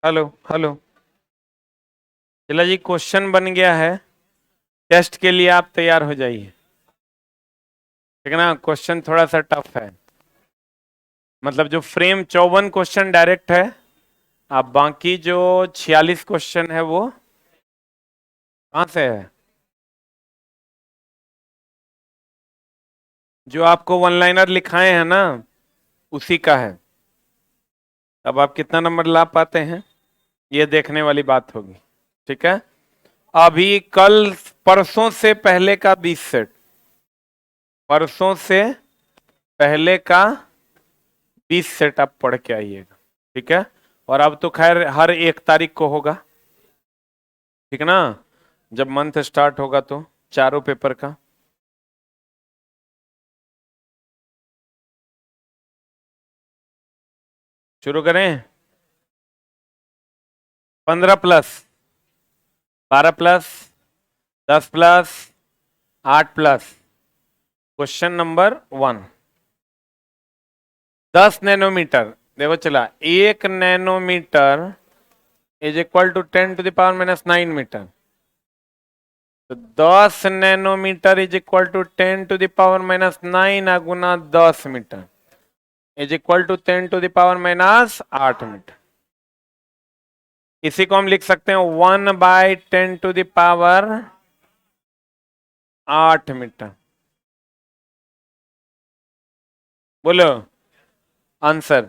Hello hello. चला जी, question बन गया है। टेस्ट के लिए आप तैयार हो जाइए। ठीक है ना। क्वेश्चन थोड़ा सा टफ है। मतलब जो फ्रेम 54 क्वेश्चन डायरेक्ट है। आप बाकी जो 46 क्वेश्चन है वो कहाँ से है? जो आपको वन लाइनर लिखाए हैं ना, उसी का है। अब आप कितना नंबर ला पाते हैं, ये देखने वाली बात होगी। ठीक है। अभी कल परसों से पहले का 20 सेट, परसों से पहले का 20 सेट आप पढ़ के आइएगा। ठीक है। और अब तो खैर हर 1 तारीख को होगा। ठीक है ना। जब मंथ स्टार्ट होगा तो चारों पेपर का। शुरू करें। 15+, 12+, 10+, 8+। Question number 1। 10 नैनोमीटर। देखो चला, 1 नैनोमीटर इज इक्वल टू 10⁻⁻⁹मीटर। तो 10 नैनोमीटर इज इक्वल टू 10⁻⁻⁹ गुना 10 मीटर इज इक्वल टू 10⁻⁸मीटर। इसी को हम लिख सकते हैं 1/10⁸मीटर। बोलो आंसर।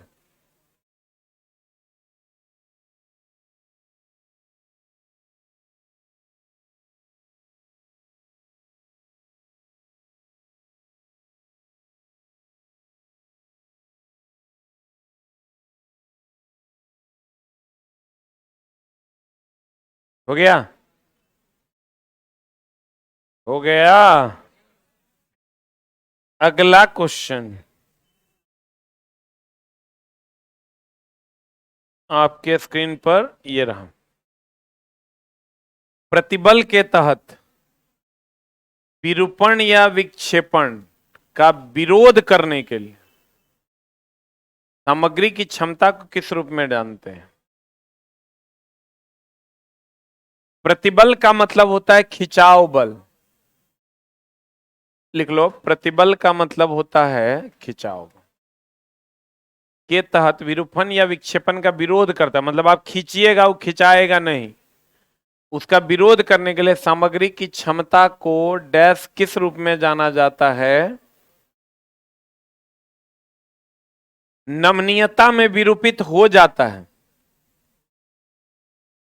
हो गया। हो गया। अगला क्वेश्चन आपके स्क्रीन पर ये रहा। प्रतिबल के तहत विरूपण या विक्षेपण का विरोध करने के लिए सामग्री की क्षमता को किस रूप में जानते हैं? प्रतिबल का मतलब होता है खिंचाव बल। लिख लो, प्रतिबल का मतलब होता है खिंचाव के तहत विरूपण या विक्षेपण का विरोध करता है। मतलब आप खींचिएगा, वो खिंचाएगा नहीं। उसका विरोध करने के लिए सामग्री की क्षमता को डैश किस रूप में जाना जाता है? नमनीयता में विरूपित हो जाता है।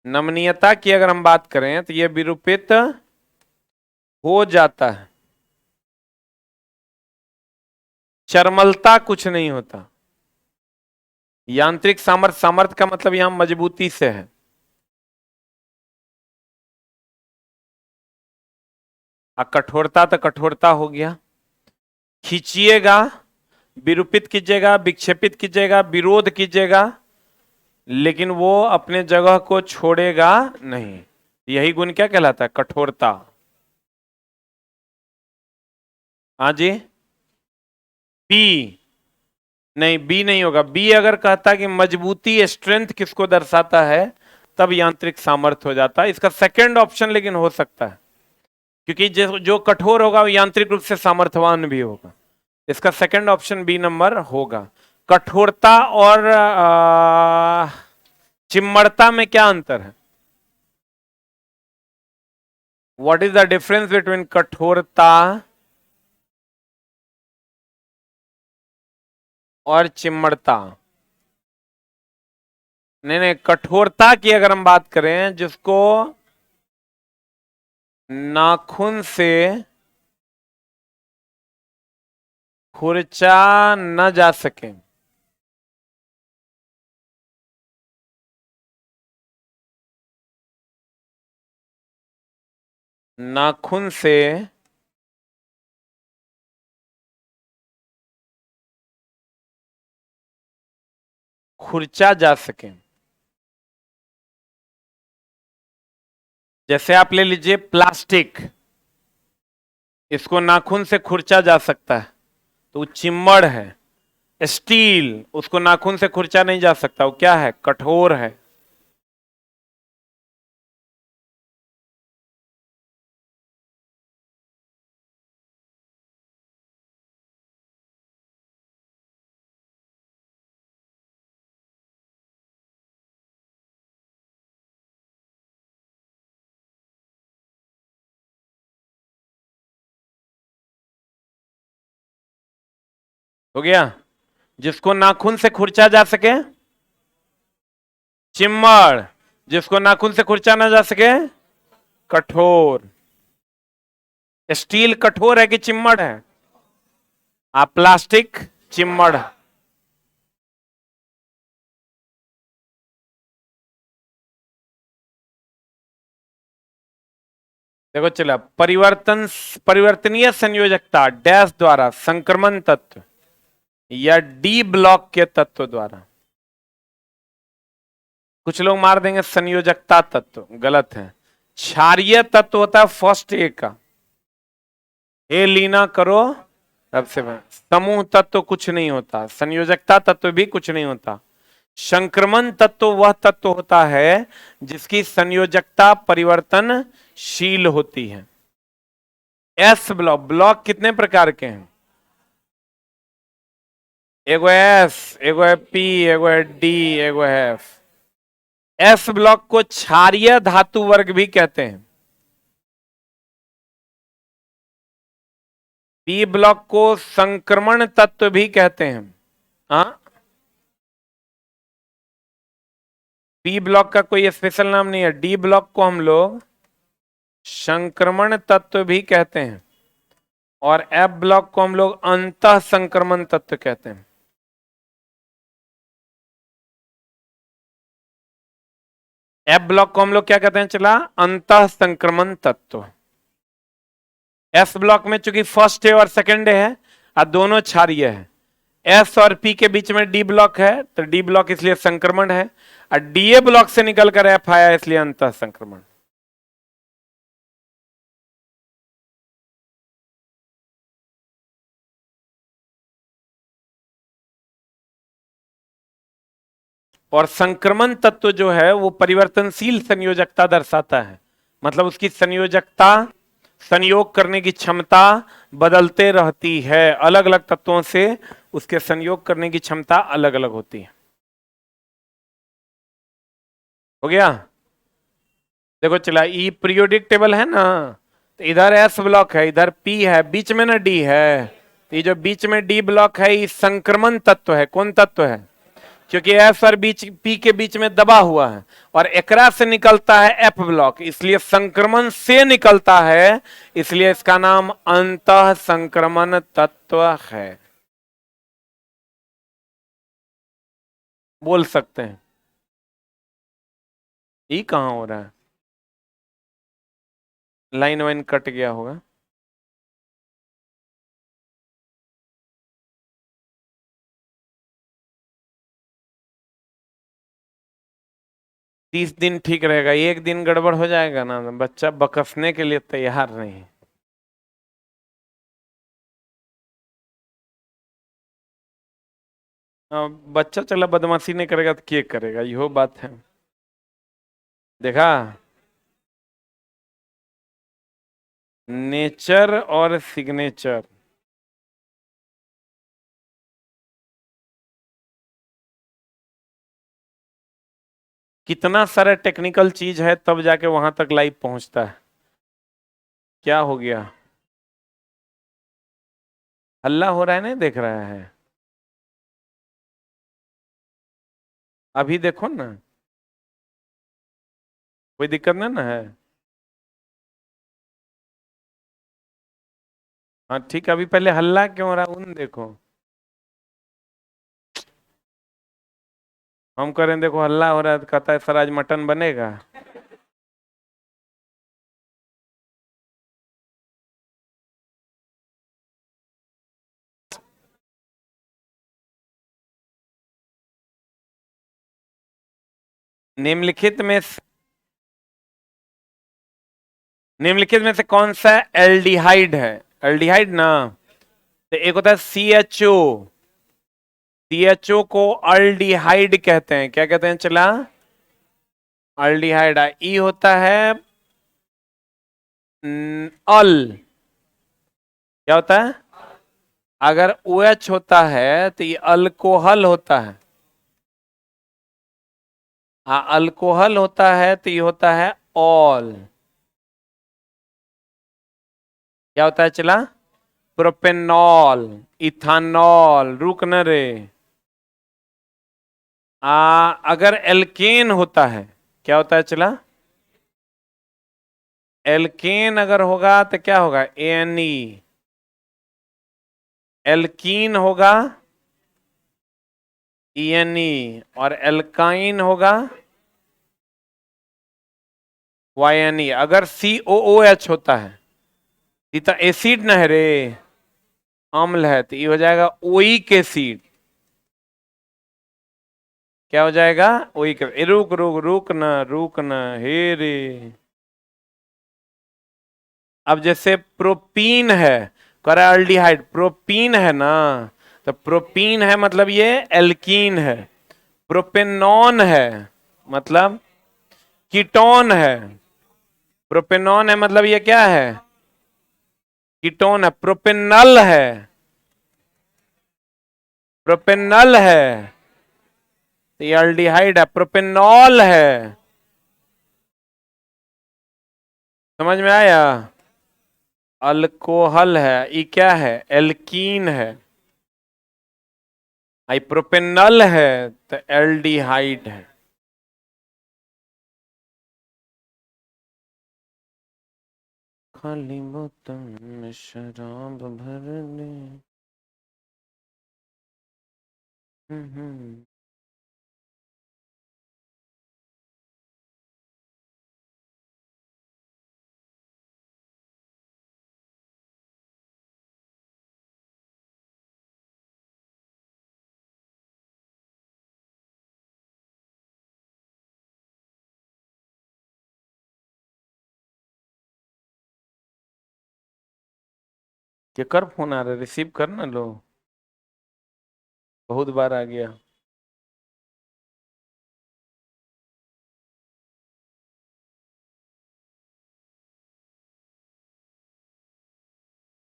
नमनीयता की अगर हम बात करें तो यह विरूपित हो जाता है। चरमलता कुछ नहीं होता। यांत्रिक सामर्थ्य, सामर्थ्य का मतलब यहां मजबूती से है। कठोरता तो कठोरता हो गया। खींचिएगा, विरूपित कीजिएगा, विक्षेपित कीजिएगा, विरोध कीजिएगा, लेकिन वो अपने जगह को छोड़ेगा नहीं। यही गुण क्या कहलाता है? कठोरता। हाँ जी। बी नहीं, बी नहीं होगा। बी अगर कहता कि मजबूती, स्ट्रेंथ किसको दर्शाता है, तब यांत्रिक सामर्थ्य हो जाता है। इसका सेकंड ऑप्शन लेकिन हो सकता है, क्योंकि जो कठोर होगा वो यांत्रिक रूप से सामर्थ्यवान भी होगा। इसका सेकंड ऑप्शन बी नंबर होगा। कठोरता और चिम्मड़ता में क्या अंतर है? What is the difference between कठोरता और चिम्मड़ता? नहीं नहीं, कठोरता की अगर हम बात करें, जिसको नाखून से खुरचा न जा सके, नाखून से खुरचा जा सके। जैसे आप ले लीजिए प्लास्टिक, इसको नाखून से खुरचा जा सकता है तो वो चिम्मड़ है। स्टील, उसको नाखून से खुरचा नहीं जा सकता, वो क्या है? कठोर है। हो गया। जिसको नाखून से खुरचा जा सके, चिम्मड़। जिसको नाखून से खुरचा ना जा सके, कठोर। स्टील कठोर है कि चिम्मड़ है? आप प्लास्टिक चिम्मड़। देखो चला, परिवर्तनीय संयोजकता डैश द्वारा संक्रमण तत्व या डी ब्लॉक के तत्व द्वारा। कुछ लोग मार देंगे संयोजकता तत्व, गलत है। क्षारीय तत्व होता है फर्स्ट ए का, ए लीना करो सबसे पहले। समूह तत्व कुछ नहीं होता, संयोजकता तत्व भी कुछ नहीं होता। संक्रमण तत्व वह तत्व होता है जिसकी संयोजकता परिवर्तनशील होती है। एस ब्लॉक, ब्लॉक कितने प्रकार के हैं? एगो एस, एगो है पी, एगो है डी, एगो है एफ। एस ब्लॉक को क्षारीय धातु वर्ग भी कहते हैं। पी ब्लॉक को संक्रमण तत्व भी कहते हैं। हाँ, पी ब्लॉक का कोई स्पेशल नाम नहीं है। डी ब्लॉक को हम लोग संक्रमण तत्व भी कहते हैं और एफ ब्लॉक को हम लोग अंतः संक्रमण तत्व कहते हैं। एफ ब्लॉक को हम लोग क्या कहते हैं? चला, अंतः संक्रमण तत्व। एस ब्लॉक में चूंकि फर्स्ट ए और सेकंड ए है और दोनों क्षारीय है, एस और पी के बीच में डी ब्लॉक है तो डी ब्लॉक इसलिए संक्रमण है, और डीए ब्लॉक से निकलकर एफ आया इसलिए अंतः संक्रमण। और संक्रमण तत्व जो है वो परिवर्तनशील संयोजकता दर्शाता है, मतलब उसकी संयोजकता, संयोग करने की क्षमता बदलते रहती है। अलग अलग तत्वों से उसके संयोग करने की क्षमता अलग अलग होती है। हो गया? देखो चला, ई पीरियोडिक टेबल है ना, तो इधर एस ब्लॉक है, इधर पी है, बीच में ना डी है, तो ये जो बीच में डी ब्लॉक है ये संक्रमण तत्व है। कौन तत्व है? क्योंकि एस और बीच पी के बीच में दबा हुआ है और एकरा से निकलता है एफ ब्लॉक, इसलिए संक्रमण से निकलता है, इसलिए इसका नाम अंतः संक्रमण तत्व है। बोल सकते हैं। ये कहां हो रहा है? लाइन वाइन कट गया होगा। 30 दिन ठीक रहेगा, एक दिन गड़बड़ हो जाएगा ना, बच्चा बकसने के लिए तैयार नहीं। बच्चा चला बदमाशी नहीं करेगा तो क्या करेगा, यो बात है। देखा, नेचर और सिग्नेचर। कितना सारा टेक्निकल चीज है तब जाके वहां तक लाइव पहुंचता है। क्या हो गया? हल्ला हो रहा है, नहीं देख रहा है? अभी देखो ना, कोई दिक्कत नहीं ना है? हाँ ठीक है, अभी पहले हल्ला क्यों हो रहा उन देखो। हम कह रहे हैं देखो हल्ला हो रहा है तो कहता है सर आज मटन बनेगा। निम्नलिखित में निम्नलिखित में से कौन सा एल्डिहाइड है? एल्डिहाइड ना, तो एक होता है C H O, C H O को अल्डिहाइड कहते हैं। क्या कहते हैं? चला, अल्डिहाइड। ई होता है अल, क्या होता है? अगर ओ एच होता है तो ये अल्कोहल होता है। हाँ, अल्कोहल होता है तो ये होता है ऑल। क्या होता है? चला, प्रोपेनॉल, इथानॉल, रुक न रे। अगर एल्केन होता है, क्या होता है चला? एल्केन अगर होगा तो क्या होगा? एनी। एल्कीन होगा ईएनई, और एल्काइन होगा वाईएनई। अगर COOH होता है, ये तो एसिड न है रे, अम्ल है, तो ये हो जाएगा ओइक एसिड। क्या हो जाएगा? ओइक। रुक रुक रुक ना, रुक ना, हे रे। अब जैसे प्रोपीन है, कराल्डिहाइड, प्रोपीन है ना, तो प्रोपीन है मतलब ये एल्कीन है। प्रोपेनॉन है मतलब कीटोन है। प्रोपेनॉन है मतलब ये क्या है? कीटोन है। प्रोपेनल है, प्रोपेनल है, तो ये अल्डिहाइड है। प्रोपेनॉल है, समझ में आया? अल्कोहल है, ये क्या है? एल्कीन है। आई प्रोपेनल है तो एल्डिहाइड है। खाली बोतल में शराब भरने। हम्म। ये कर फोन आ रहा है, रिसीव कर ना लो, बहुत बार आ गया।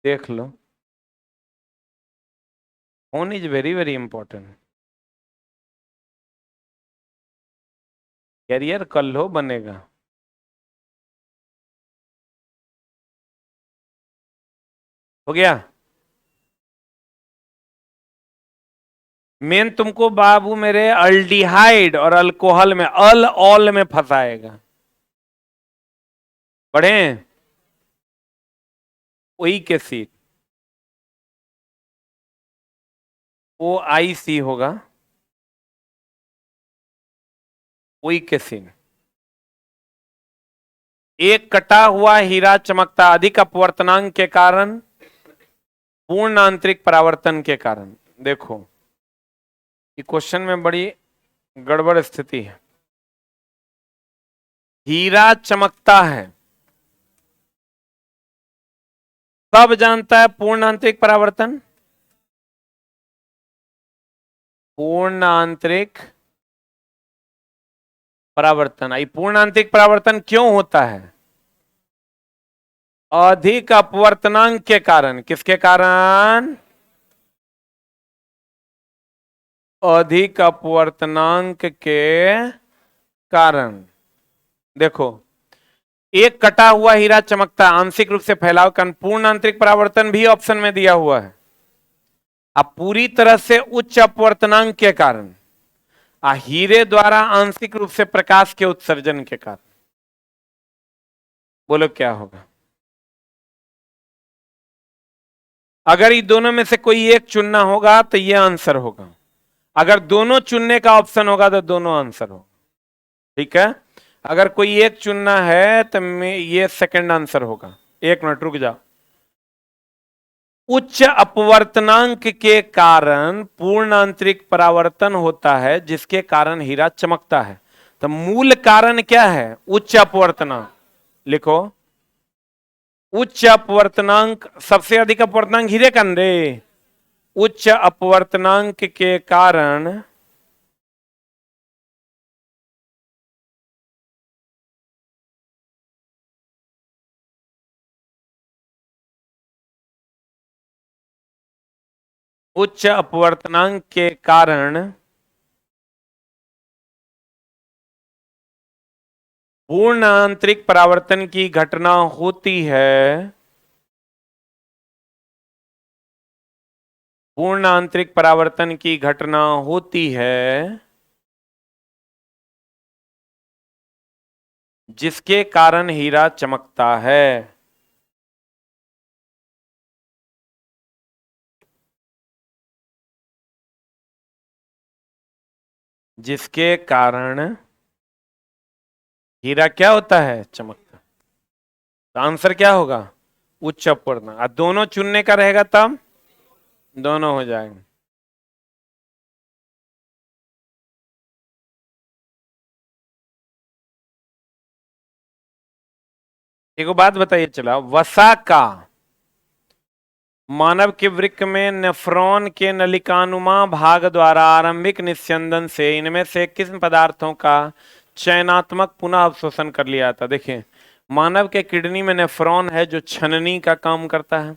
देख लो, phone is very very important. Career कल हो बनेगा। हो गया। मेन तुमको बाबू मेरे अल्डिहाइड और अल्कोहल में, अल ऑल में फंसाएगा। पढ़े? वही के सी, OIC होगा, वही के सी। एक कटा हुआ हीरा चमकता अधिक अपवर्तनांक के कारण, पूर्ण आंतरिक परावर्तन के कारण। देखो, ये क्वेश्चन में बड़ी गड़बड़ स्थिति है। हीरा चमकता है, कब जानता है पूर्ण आंतरिक परावर्तन? पूर्ण आंतरिक परावर्तन, आई पूर्ण आंतरिक परावर्तन क्यों होता है? अधिक अपवर्तनांक के कारण। किसके कारण? अधिक अपवर्तनांक के कारण। देखो, एक कटा हुआ हीरा चमकता आंशिक रूप से फैलाव का पूर्ण आंतरिक परावर्तन भी ऑप्शन में दिया हुआ है। अब पूरी तरह से उच्च अपवर्तनांक के कारण, हीरे द्वारा आंशिक रूप से प्रकाश के उत्सर्जन के कारण। बोलो क्या होगा? अगर ये दोनों में से कोई एक चुनना होगा तो ये आंसर होगा। अगर दोनों चुनने का ऑप्शन होगा तो दोनों आंसर होगा। ठीक है? अगर कोई एक चुनना है तो ये सेकंड आंसर होगा। एक मिनट रुक जाओ। उच्च अपवर्तनांक के कारण पूर्ण आंतरिक परावर्तन होता है, जिसके कारण हीरा चमकता है। तो मूल कारण क्या है? उच्च अपवर्तनांक। लिखो, उच्च अपवर्तनांक, सबसे अधिक अपवर्तनांक हीरे का रे। उच्च अपवर्तनांक के कारण उच्च अपवर्तनांक के कारण पूर्ण आंतरिक परावर्तन की घटना होती है, पूर्ण आंतरिक परावर्तन की घटना होती है जिसके कारण हीरा चमकता है। जिसके कारण हीरा क्या होता है, चमकता। तो आंसर क्या होगा, उच्च अपूर्णांक। दोनों चुनने का रहेगा तब दोनों हो जाएंगे। एक बात बताइए, चला वसा का मानव के वृक्क में नेफ्रॉन के नलिकानुमा भाग द्वारा आरंभिक निस्यंदन से इनमें से किस पदार्थों का चयनात्मक पुनः अवशोषण कर लिया था। देखिए, मानव के किडनी में नेफ्रॉन है जो छननी का काम करता है।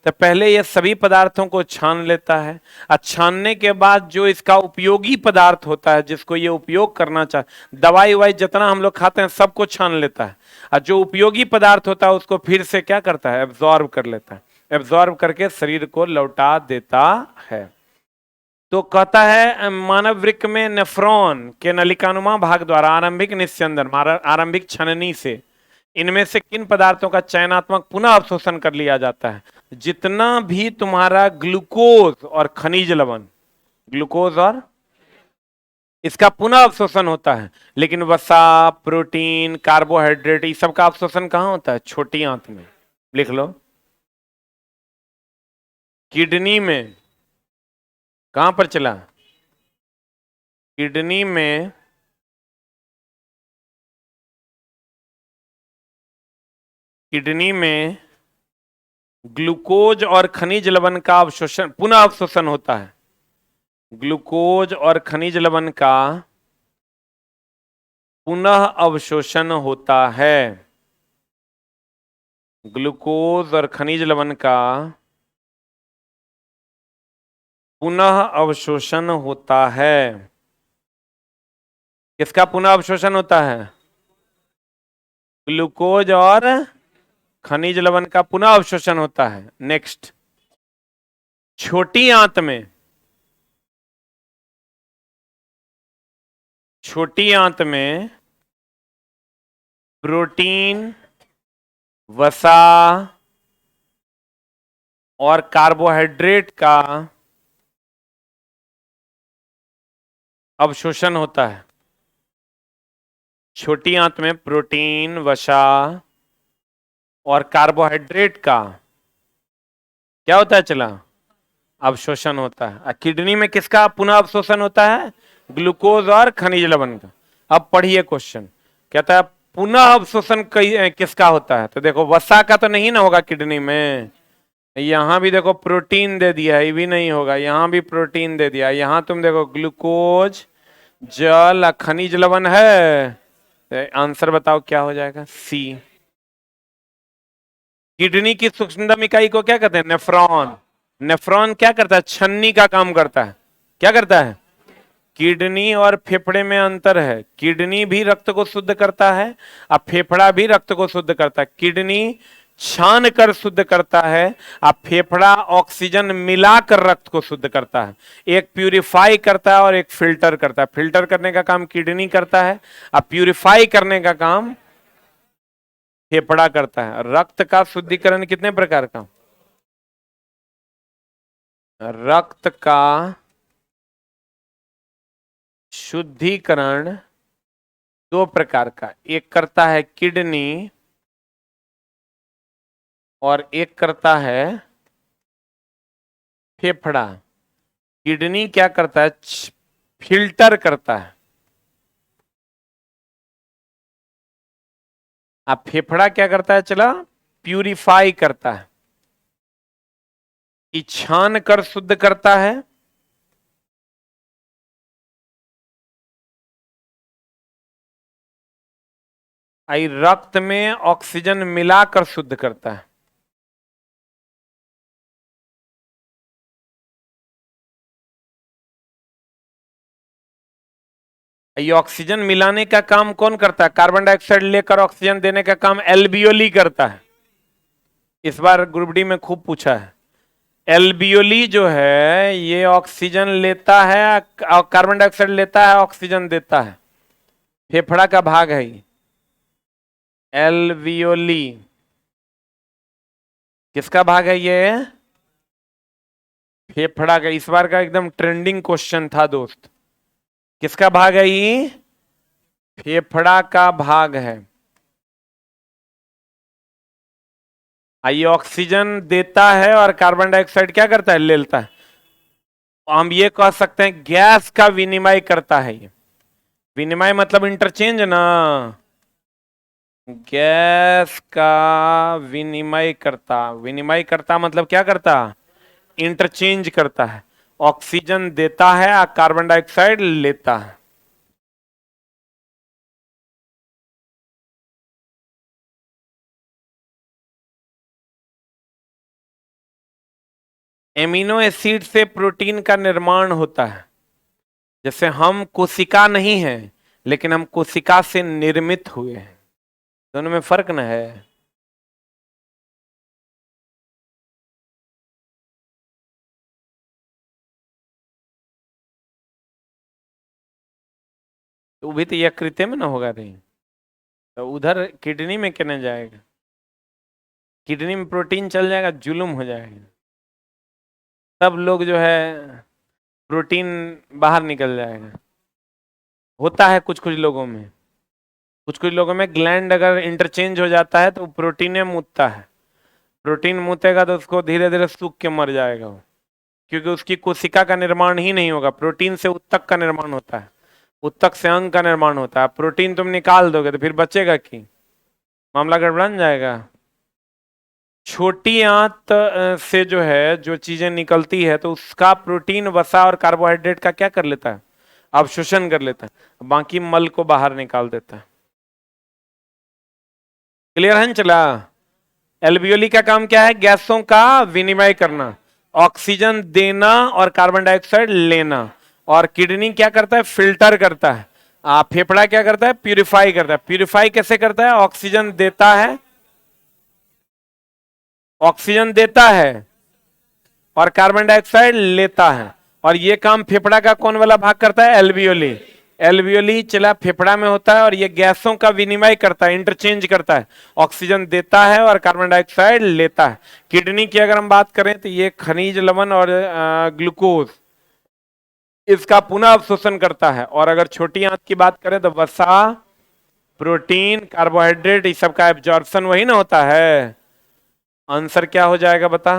तो पहले ये सभी पदार्थों को छान लेता है, और छानने के बाद जो इसका उपयोगी पदार्थ होता है जिसको ये उपयोग करना चाहे, दवाई वाई जितना हम लोग खाते हैं सबको छान लेता है, और जो उपयोगी पदार्थ होता है उसको फिर से क्या करता है, एब्जॉर्ब कर लेता है। एब्जॉर्ब करके शरीर को लौटा देता है। तो कहता है मानव वृक्क में नेफ्रॉन के नलिकानुमा भाग द्वारा आरंभिक निस्यंदन, आरंभिक छननी से इनमें से किन पदार्थों का चयनात्मक पुनः अवशोषण कर लिया जाता है। जितना भी तुम्हारा ग्लूकोज और खनिज लवण, ग्लूकोज और इसका पुनः अवशोषण होता है, लेकिन वसा, प्रोटीन, कार्बोहाइड्रेट, इस सब का अवशोषण कहां होता है, छोटी आंत में। लिख लो, किडनी में। कहां पर चला, किडनी में। किडनी में ग्लूकोज और खनिज लवण का अवशोषण, पुनः अवशोषण होता है। ग्लूकोज और खनिज लवण का पुनः अवशोषण होता है। ग्लूकोज और खनिज लवण का पुनः अवशोषण होता है। किसका पुनः अवशोषण होता है, ग्लूकोज और खनिज लवण का पुनः अवशोषण होता है। नेक्स्ट, छोटी आंत में, छोटी आंत में प्रोटीन, वसा और कार्बोहाइड्रेट का अवशोषण होता है। छोटी आंत में प्रोटीन, वसा और कार्बोहाइड्रेट का क्या होता है, चला अवशोषण होता है। किडनी में किसका पुनः अवशोषण होता है, ग्लूकोज और खनिज लवण का। अब पढ़िए क्वेश्चन, कहता है पुनः अवशोषण किसका होता है। तो देखो, वसा का तो नहीं ना होगा किडनी में। यहां भी देखो प्रोटीन दे दिया है, ये भी नहीं होगा। यहां भी प्रोटीन दे दिया, यहां तुम देखो ग्लूकोज, जल, खनिज लवण है। तो आंसर बताओ क्या हो जाएगा, सी। किडनी की सूक्ष्मतम इकाई को क्या कहते हैं, नेफ्रॉन। नेफ्रॉन क्या करता है, छन्नी का काम करता है। क्या करता है, किडनी और फेफड़े में अंतर है। किडनी भी रक्त को शुद्ध करता है और फेफड़ा भी रक्त को शुद्ध करता है। किडनी छान कर शुद्ध करता है और फेफड़ा ऑक्सीजन मिलाकर रक्त को शुद्ध करता है। एक प्यूरिफाई करता है और एक फिल्टर करता है। फिल्टर करने का काम किडनी करता है और प्यूरिफाई करने का काम फेफड़ा करता है। रक्त का शुद्धिकरण कितने प्रकार का, रक्त का शुद्धिकरण दो प्रकार का, एक करता है किडनी और एक करता है फेफड़ा। किडनी क्या करता है, फिल्टर करता है। अब फेफड़ा क्या करता है, चला प्यूरिफाई करता है, कि छान कर शुद्ध करता है। रक्त में ऑक्सीजन मिलाकर शुद्ध करता है। ये ऑक्सीजन मिलाने का काम कौन करता है, कार्बन डाइऑक्साइड लेकर ऑक्सीजन देने का काम एल्वियोली करता है। इस बार ग्रुप डी में खूब पूछा है, एल्बियोली जो है ये ऑक्सीजन लेता है और कार्बन डाइऑक्साइड लेता है, ऑक्सीजन देता है। फेफड़ा का भाग है ये एल्वियोली। किसका भाग है ये? फेफड़ा का। इस बार का एकदम ट्रेंडिंग क्वेश्चन था दोस्त। किसका भाग है ये? फेफड़ा का भाग है। ये ऑक्सीजन देता है और कार्बन डाइऑक्साइड क्या करता है? ले लेता है। हम ये कह सकते हैं गैस का विनिमय करता है ये। विनिमय मतलब इंटरचेंज ना। गैस का विनिमय करता मतलब क्या करता? इंटरचेंज करता है। ऑक्सीजन देता है और कार्बन डाइऑक्साइड लेता है। एमिनो एसिड से प्रोटीन का निर्माण होता है। जैसे हम कोशिका नहीं हैं, लेकिन हम कोशिका से निर्मित हुए हैं। दोनों में फर्क ना है। तो वो भी तो यकृत में ना होगा नहीं। तो उधर किडनी में कहने जाएगा। किडनी में प्रोटीन चल जाएगा, जुल्म हो जाएगा। सब लोग जो है प्रोटीन बाहर निकल जाएगा। होता है कुछ कुछ लोगों में। कुछ कुछ लोगों में ग्लैंड अगर इंटरचेंज हो जाता है तो प्रोटीन में मुतता है। प्रोटीन मुतेगा तो उसको धीरे धीरे सूख के मर जाएगा वो। क्योंकि उसकी कोशिका का निर्माण ही नहीं होगा। प्रोटीन से उत्तक का निर्माण होता है। उत्तक से अंग का निर्माण होता है। प्रोटीन तुम निकाल दोगे तो फिर बचेगा की? मामला गड़बड़ जाएगा। छोटी आंत से जो है जो चीजें निकलती है तो उसका प्रोटीन, वसा और कार्बोहाइड्रेट का क्या कर लेता है? अवशोषण कर लेता है। बाकी मल को बाहर निकाल देता है। क्लियर है? चला। एल्वियोली का काम क्या है? गैसों का विनिमय करना, ऑक्सीजन देना और कार्बन डाइऑक्साइड लेना। और किडनी क्या करता है? फिल्टर करता है। फेफड़ा क्या करता है? प्यूरिफाई करता है। प्यूरिफाई कैसे करता है? ऑक्सीजन देता है, ऑक्सीजन देता है और कार्बन डाइऑक्साइड लेता है। और ये काम फेफड़ा का कौन वाला भाग करता है? एल्वियोली। एल्वियोली चला फेफड़ा में होता है और ये गैसों का विनिमय करता है, इंटरचेंज करता है। ऑक्सीजन देता है और कार्बन डाइऑक्साइड लेता है। किडनी की अगर हम बात करें तो ये खनिज लवण और ग्लूकोज इसका पुनः अवशोषण करता है। और अगर छोटी आंत की बात करें तो वसा, प्रोटीन, कार्बोहाइड्रेट इस सब का एब्जॉर्प्शन वही ना होता है। आंसर क्या हो जाएगा बता?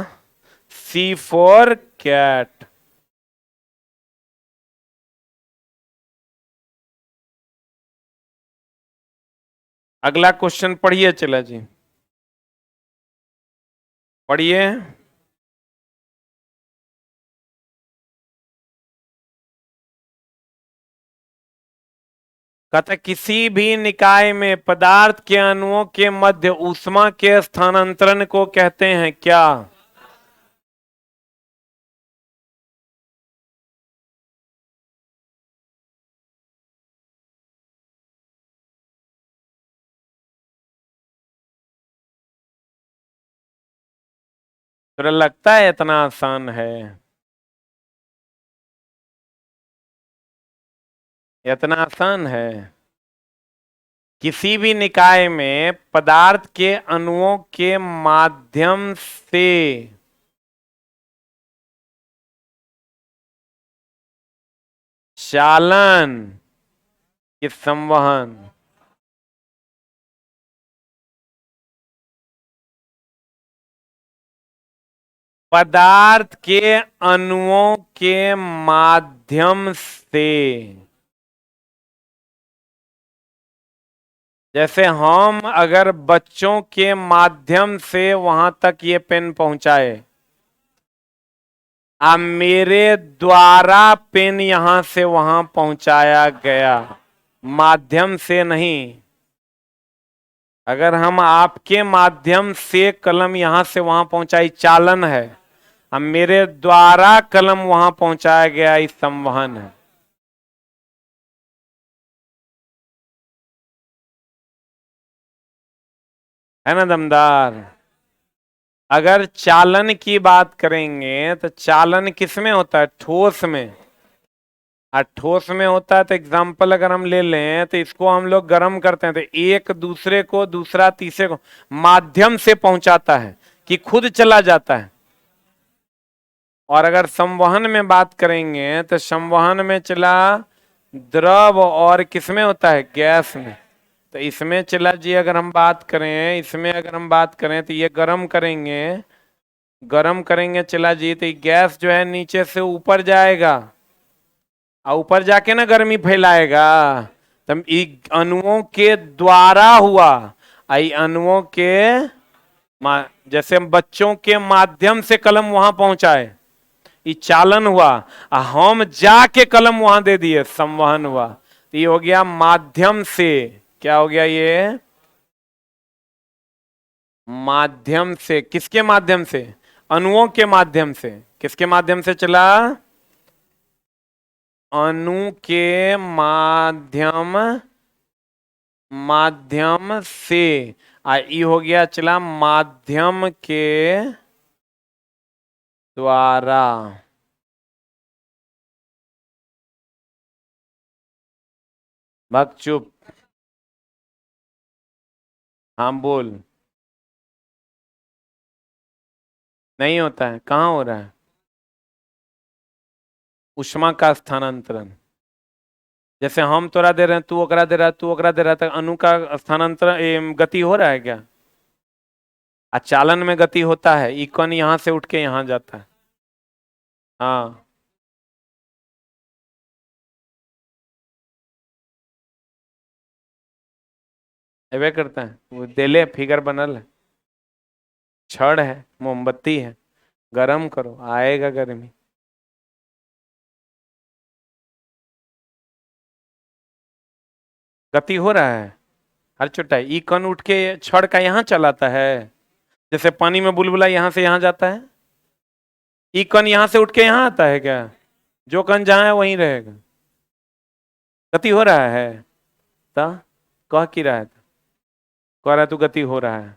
सी फॉर कैट। अगला क्वेश्चन पढ़िए चला जी, पढ़िए। कहता किसी भी निकाय में पदार्थ के अणुओं के मध्य ऊष्मा के स्थानांतरण को कहते हैं क्या? तो लगता है इतना आसान है? इतना आसान है? किसी भी निकाय में पदार्थ के अणुओं के माध्यम से चालन के संवहन। पदार्थ के अणुओं के माध्यम से। जैसे हम अगर बच्चों के माध्यम से वहां तक ये पेन पहुंचाए, अब मेरे द्वारा पेन यहां से वहां पहुंचाया गया, माध्यम से नहीं। अगर हम आपके माध्यम से कलम यहां से वहां पहुंचाई, चालन है। अब मेरे द्वारा कलम वहां पहुंचाया गया, इस संवहन है ना दमदार? अगर चालन की बात करेंगे तो चालन किस में होता है? ठोस में। और ठोस में होता है तो एग्जाम्पल अगर हम ले लें तो इसको हम लोग गर्म करते हैं तो एक दूसरे को, दूसरा तीसरे को माध्यम से पहुंचाता है कि खुद चला जाता है। और अगर संवहन में बात करेंगे तो संवहन में चला द्रव और किसमें होता है? गैस में। तो इसमें चला जी अगर हम बात करें, इसमें अगर हम बात करें तो ये गर्म करेंगे, गर्म करेंगे चला जी तो गैस जो है नीचे से ऊपर जाएगा और ऊपर जाके ना गर्मी फैलाएगा। तब अणुओं के द्वारा हुआ, आई अणुओं के जैसे हम बच्चों के माध्यम से कलम वहां पहुंचाए, ये चालन हुआ। हम जाके कलम वहां दे दिए, संवहन हुआ। तो ये हो गया माध्यम से। क्या हो गया ये? माध्यम से। किसके माध्यम से? अणुओं के माध्यम से। किसके माध्यम से चला? अणु के माध्यम से। ई हो गया चला माध्यम के द्वारा। भग चुप। हाँ बोल। नहीं होता है। कहाँ हो रहा है? उष्मा का स्थानांतरण। जैसे हम तोरा दे रहे हैं, तू ओकरा दे रहा है, तू ओकरा दे रहा है, तो अणु का स्थानांतरण गति हो रहा है क्या? चालन में गति होता है। ई कण यहां से उठ के यहां जाता है। हाँ एवे करता है। वो देले फिगर बनल है, छड़ है, मोमबत्ती है, गरम करो आएगा गर्मी। गति हो रहा है हर चोटाई। ई कण उठ के छड़ का यहाँ चलाता है। जैसे पानी में बुलबुला यहाँ से यहाँ जाता है, ई कण यहाँ से उठ के यहाँ आता है क्या? जो कण जहाँ है वहीं रहेगा। गति हो रहा है। ता कह की रहा है? कह रहा है तू गति हो रहा है।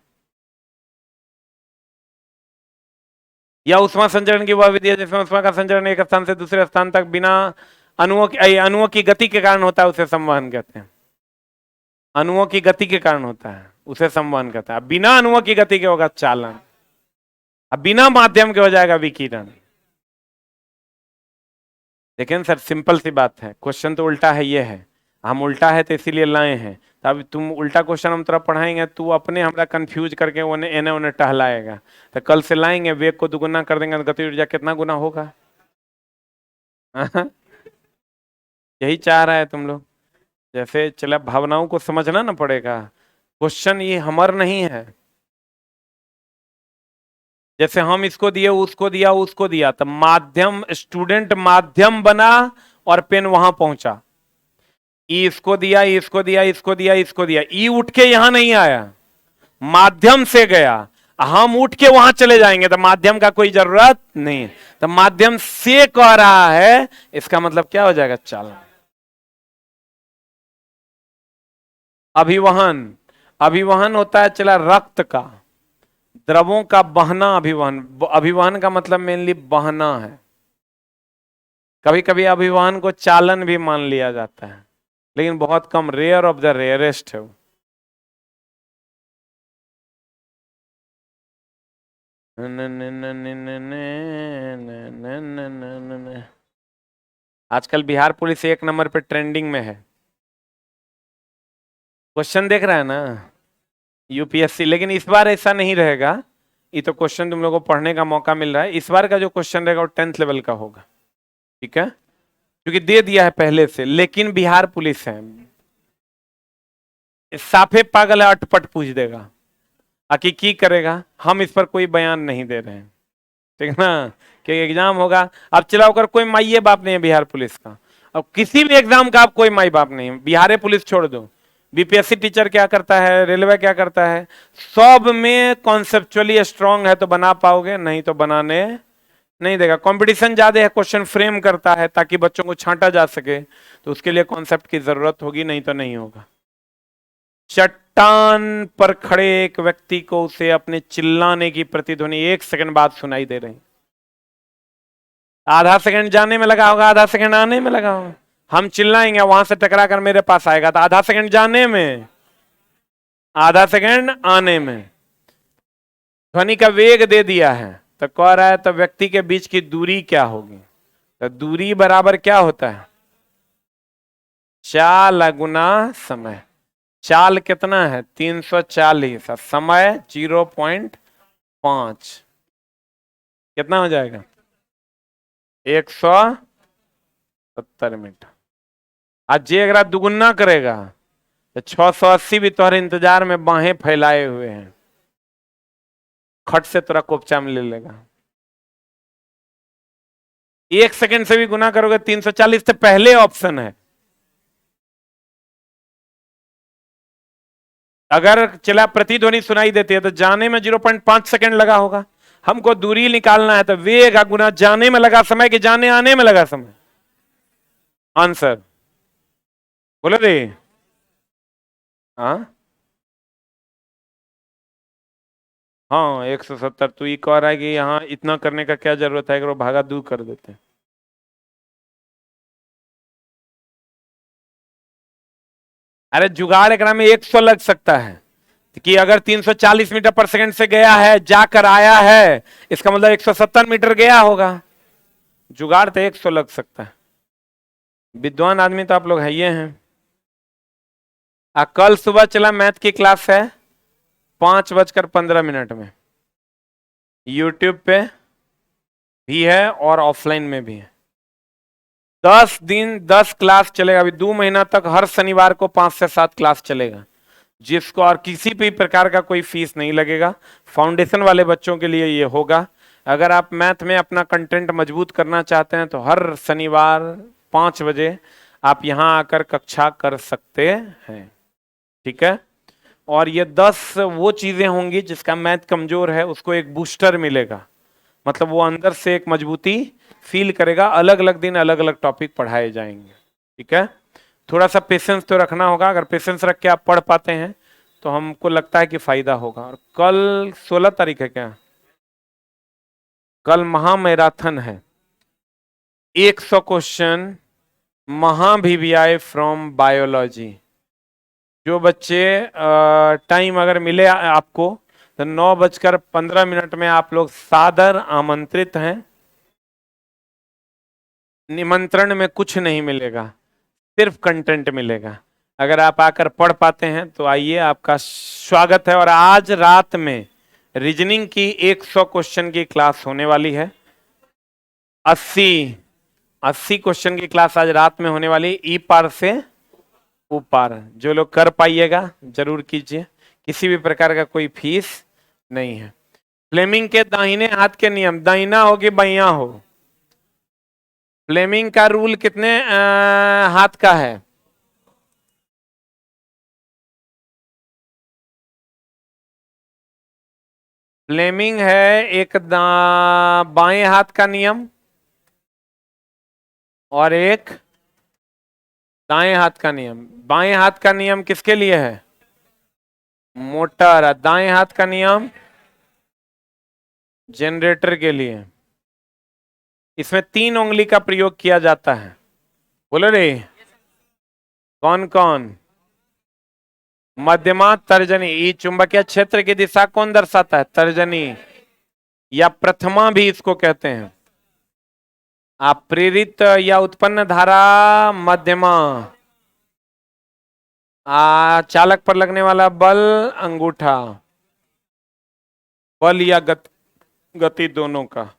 या उष्मा संचरण की वह विधि है जिसमें उष्मा का संचरण एक स्थान से दूसरे स्थान तक बिना अणुओं की गति के कारण होता है, उसे संवहन कहते हैं। अणुओं की गति के कारण होता है, उसे संवहन कहता है। बिना अणुओं की गति के होगा चालन, अब बिना माध्यम के हो जाएगा विकिरण। लेकिन सर सिंपल सी बात है, क्वेश्चन तो उल्टा है, ये है हम उल्टा है तो इसीलिए लाए हैं। अब तुम उल्टा क्वेश्चन हम तरह पढ़ाएंगे, तू अपने हमरा कंफ्यूज करके उन्हें एने उन्हें टहलाएगा। तो कल से लाएंगे, वेग को दुगुना कर देंगे तो गति ऊर्जा कितना गुना होगा? यही चाह रहा है तुम लोग। जैसे चला भावनाओं को समझना ना पड़ेगा। क्वेश्चन ये हमर नहीं है। जैसे हम इसको दिए, उसको दिया, उसको दिया, तो माध्यम स्टूडेंट माध्यम बना और पेन वहां पहुंचा। ई इसको दिया, इसको दिया, इसको दिया, इसको दिया। ई उठ के यहां नहीं आया, माध्यम से गया। हम उठ के वहां चले जाएंगे तो माध्यम का कोई जरूरत नहीं। तो माध्यम से कह रहा है, इसका मतलब क्या हो जाएगा? चालन। अभिवहन। अभिवहन होता है चला रक्त का, द्रवों का बहना। अभिवहन, अभिवहन का मतलब मेनली बहना है। कभी कभी अभिवहन को चालन भी मान लिया जाता है, लेकिन बहुत कम, रेयर ऑफ द रेयरेस्ट है वो। आजकल बिहार पुलिस 1 नंबर पे ट्रेंडिंग में है। क्वेश्चन देख रहा है ना यूपीएससी। लेकिन इस बार ऐसा नहीं रहेगा। ये तो क्वेश्चन तुम लोगों को पढ़ने का मौका मिल रहा है। इस बार का जो क्वेश्चन रहेगा वो 10th लेवल का होगा, ठीक है? क्योंकि दे दिया है पहले से। लेकिन बिहार पुलिस है, साफे पागल है, अटपट पूछ देगा। आखिर की करेगा, हम इस पर कोई बयान नहीं दे रहे हैं, ठीक है ना? कि एग्जाम होगा, अब चलाओ कर, कोई माई बाप नहीं है बिहार पुलिस का। अब किसी भी एग्जाम का आप कोई माई बाप नहीं है। बिहार पुलिस छोड़ दो, बीपीएससी टीचर क्या करता है, रेलवे क्या करता है, सब में कॉन्सेप्चुअली स्ट्रांग है तो बना पाओगे, नहीं तो बनाने नहीं देगा। कंपटीशन ज्यादा है, क्वेश्चन फ्रेम करता है ताकि बच्चों को छांटा जा सके, तो उसके लिए कॉन्सेप्ट की जरूरत होगी, नहीं तो नहीं होगा। चट्टान पर खड़े एक व्यक्ति को उसे अपने चिल्लाने की प्रतिध्वनि 1 सेकंड बाद सुनाई दे रही। आधा सेकंड जाने में लगा होगा, आधा सेकंड आने में लगा होगा। हम चिल्लाएंगे, वहां से टकरा कर मेरे पास आएगा, तो आधा सेकंड जाने में, आधा सेकंड आने में। ध्वनि का वेग दे दिया है, तो कह रहा है तो व्यक्ति के बीच की दूरी क्या होगी? तो दूरी बराबर क्या होता है? चाल गुना समय। चाल कितना है? 340। समय 0.5, कितना हो जाएगा? 170 मीटर। आज जे अगर दुगुना करेगा तो 680 भी तुम्हारे इंतजार में बाहें फैलाए हुए हैं, खट से तुरा कोपचा में ले लेगा। 1 सेकंड से भी गुना करोगे 340 से पहले ऑप्शन है। अगर चला प्रतिध्वनि सुनाई देती है तो जाने में 0.5 सेकंड लगा होगा। हमको दूरी निकालना है तो वेग गुना जाने में लगा समय कि जाने आने में लगा समय। आंसर बोलो रे। हाँ हाँ 170। तो ये कह रहा है कि यहाँ इतना करने का क्या जरूरत है, अगर वो भागा दूर कर देते हैं। अरे जुगाड़ एकरा में 100 लग सकता है कि अगर 340 मीटर पर सेकंड से गया है, जाकर आया है, इसका मतलब 170 मीटर गया होगा। जुगाड़ तो 100 लग सकता है। विद्वान आदमी तो आप लोग है ही हैं। कल सुबह चला मैथ की क्लास है 5:15 में। यूट्यूब पे भी है और ऑफलाइन में भी है। 10 दिन 10 क्लास चलेगा। अभी 2 महीना तक हर शनिवार को 5 से 7 क्लास चलेगा, जिसको और किसी भी प्रकार का कोई फीस नहीं लगेगा। फाउंडेशन वाले बच्चों के लिए ये होगा। अगर आप मैथ में अपना कंटेंट मजबूत करना चाहते हैं तो हर शनिवार 5 बजे आप यहां आकर कक्षा कर सकते हैं। ठीक है। और ये 10 वो चीजें होंगी जिसका मैथ कमजोर है उसको एक बूस्टर मिलेगा, मतलब वो अंदर से एक मजबूती फील करेगा। अलग अलग दिन अलग अलग टॉपिक पढ़ाए जाएंगे। ठीक है। थोड़ा सा पेशेंस तो रखना होगा। अगर पेशेंस रख के आप पढ़ पाते हैं तो हमको लगता है कि फायदा होगा। और कल 16 तारीख है क्या? कल महामैराथन है। 100 क्वेश्चन महाभिवियाय फ्रॉम बायोलॉजी। जो बच्चे टाइम अगर मिले आपको तो 9:15 में आप लोग सादर आमंत्रित हैं। निमंत्रण में कुछ नहीं मिलेगा, सिर्फ कंटेंट मिलेगा। अगर आप आकर पढ़ पाते हैं तो आइए, आपका स्वागत है। और आज रात में रीजनिंग की 100 क्वेश्चन की क्लास होने वाली है। 80 80 क्वेश्चन की क्लास आज रात में होने वाली। ई पार से ऊपर जो लोग कर पाइएगा जरूर कीजिए, किसी भी प्रकार का कोई फीस नहीं है। फ्लेमिंग के दाहिने हाथ के नियम, दाहिना हो कि बायां हो? फ्लेमिंग का रूल कितने हाथ का है? फ्लेमिंग है एक बाएं हाथ का नियम और एक दाएं हाथ का नियम। बाएं हाथ का नियम किसके लिए है? मोटर। दाएं हाथ का नियम जनरेटर के लिए। इसमें 3 उंगली का प्रयोग किया जाता है। बोलो रे। कौन कौन? मध्यमा, तर्जनी। ई चुंबकीय क्षेत्र की दिशा कौन दर्शाता है? तर्जनी या प्रथमा भी इसको कहते हैं। आप प्रेरित या उत्पन्न धारा मध्यमा। चालक पर लगने वाला बल अंगूठा। बल या गति दोनों का।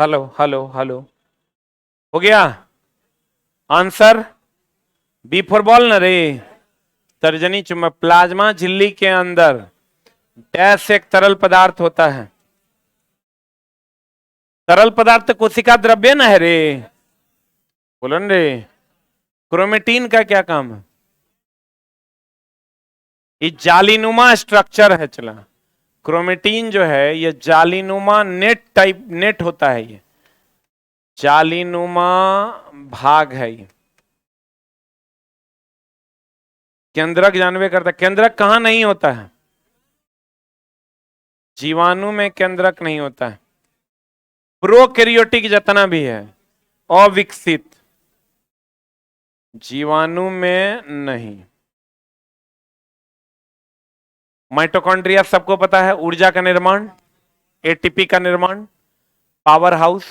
हेलो हेलो हेलो, हो गया आंसर? बी फॉर बॉल न रे। तर्जनी चुंबक प्लाज्मा झिल्ली के अंदर डैश एक तरल पदार्थ होता है। तरल पदार्थ कोशिका द्रव्य न है रे, बोलो न रे। क्रोमेटीन का क्या काम है? ये जालीनुमा स्ट्रक्चर है चला। क्रोमेटीन जो है ये जालीनुमा नेट टाइप नेट होता है, ये जालीनुमा भाग है ये। केंद्रक जानवे करता, केंद्रक कहां नहीं होता है? जीवाणु में केंद्रक नहीं होता है। प्रोकैरियोटिक जितना भी है अविकसित, जीवाणु में नहीं। माइटोकॉन्ड्रिया सबको पता है, ऊर्जा का निर्माण, एटीपी का निर्माण, पावर हाउस।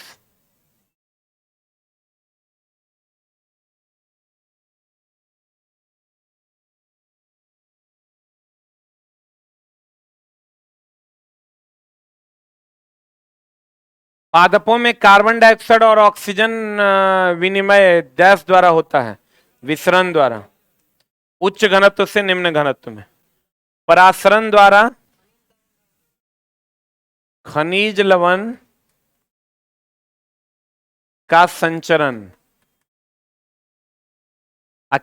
पादपों में कार्बन डाइऑक्साइड और ऑक्सीजन विनिमय डैश द्वारा होता है, विसरण द्वारा, उच्च घनत्व से निम्न घनत्व में। परासरण द्वारा खनिज लवण का संचरण।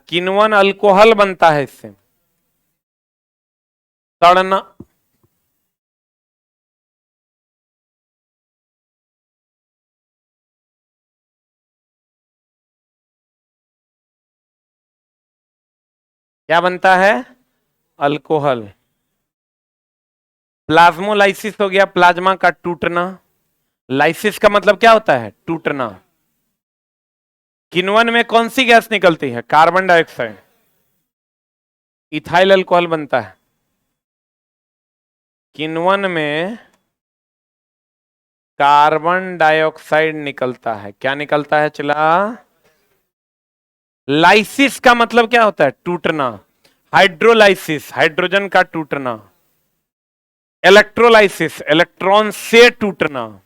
किण्वन अल्कोहल बनता है इससे। सड़ना, क्या बनता है? अल्कोहल। प्लाज्मोलाइसिस हो गया, प्लाज्मा का टूटना। लाइसिस का मतलब क्या होता है? टूटना। किण्वन में कौन सी गैस निकलती है? Carbon dioxide. इथाइल अल्कोहल बनता है। किण्वन में कार्बन डाइऑक्साइड निकलता है। क्या निकलता है चला? लाइसिस का मतलब क्या होता है? टूटना। हाइड्रोलाइसिस, हाइड्रोजन का टूटना। इलेक्ट्रोलाइसिस, इलेक्ट्रॉन से टूटना।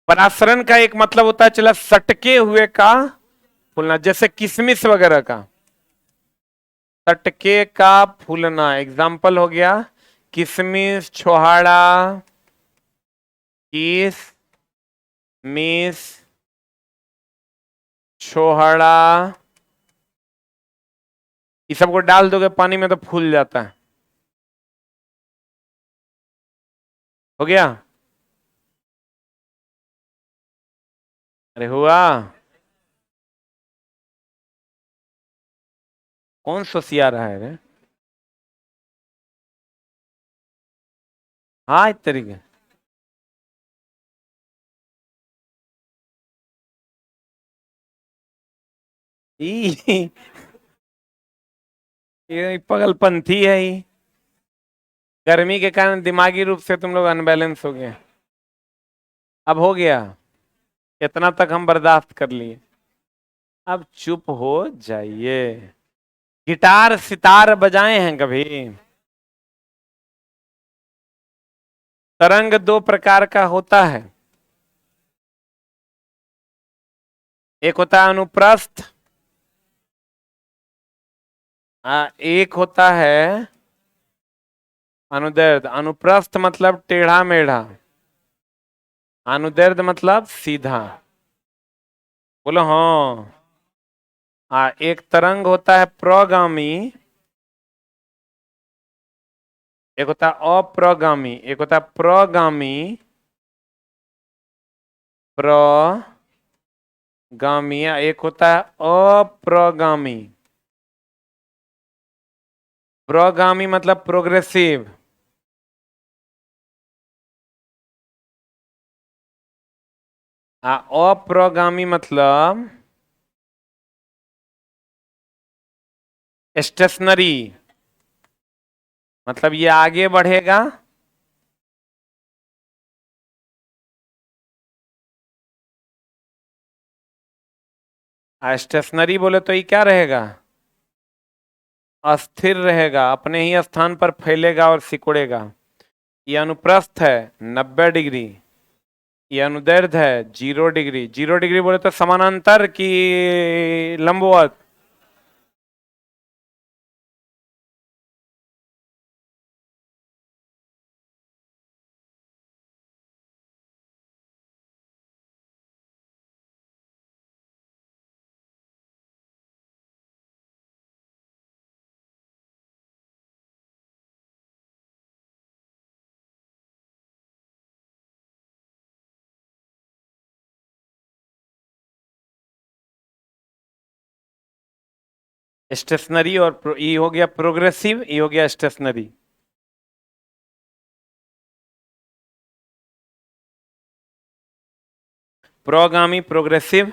परासरण का एक मतलब होता है चला सटके हुए का फूलना, जैसे किशमिश वगैरह का सटके का फूलना। एग्जाम्पल हो गया किशमिश, छोहाड़ा, किस मिस, छोहाड़ा, ये सबको डाल दोगे पानी में तो फूल जाता है। हो गया? अरे हुआ? कौन सोसिया रहा है रे? हाँ, इस तरीके। ई, ये पगलपंथी है ही। गर्मी के कारण दिमागी रूप से तुम लोग अनबैलेंस हो गए। अब हो गया, इतना तक हम बर्दाश्त कर लिए। अब चुप हो जाइए। गिटार सितार बजाए हैं कभी? तरंग दो प्रकार का होता है, एक होता है अनुप्रस्थ, एक होता है अनुदैर्ध। अनुप्रस्थ मतलब टेढ़ा मेढ़ा, अनुदैर्ध मतलब सीधा। बोलो हाँ। एक तरंग होता है प्रगामी, एक होता है अप्रगामी। एक होता है प्रगामी, प्रगामी, एक होता है अप्रगामी। प्रगामी मतलब प्रोग्रेसिव, अप्रगामी मतलब स्टेशनरी, मतलब ये आगे बढ़ेगा। स्टेशनरी बोले तो ये क्या रहेगा? अस्थिर रहेगा, अपने ही स्थान पर फैलेगा और सिकुड़ेगा। ये अनुप्रस्थ है 90 डिग्री, ये अनुदैर्ध्य है 0 डिग्री। 0 डिग्री बोले तो समानांतर की लंबवत? स्टेशनरी और ये हो गया प्रोग्रेसिव, ये हो गया स्टेशनरी। प्रोगामी प्रोग्रेसिव,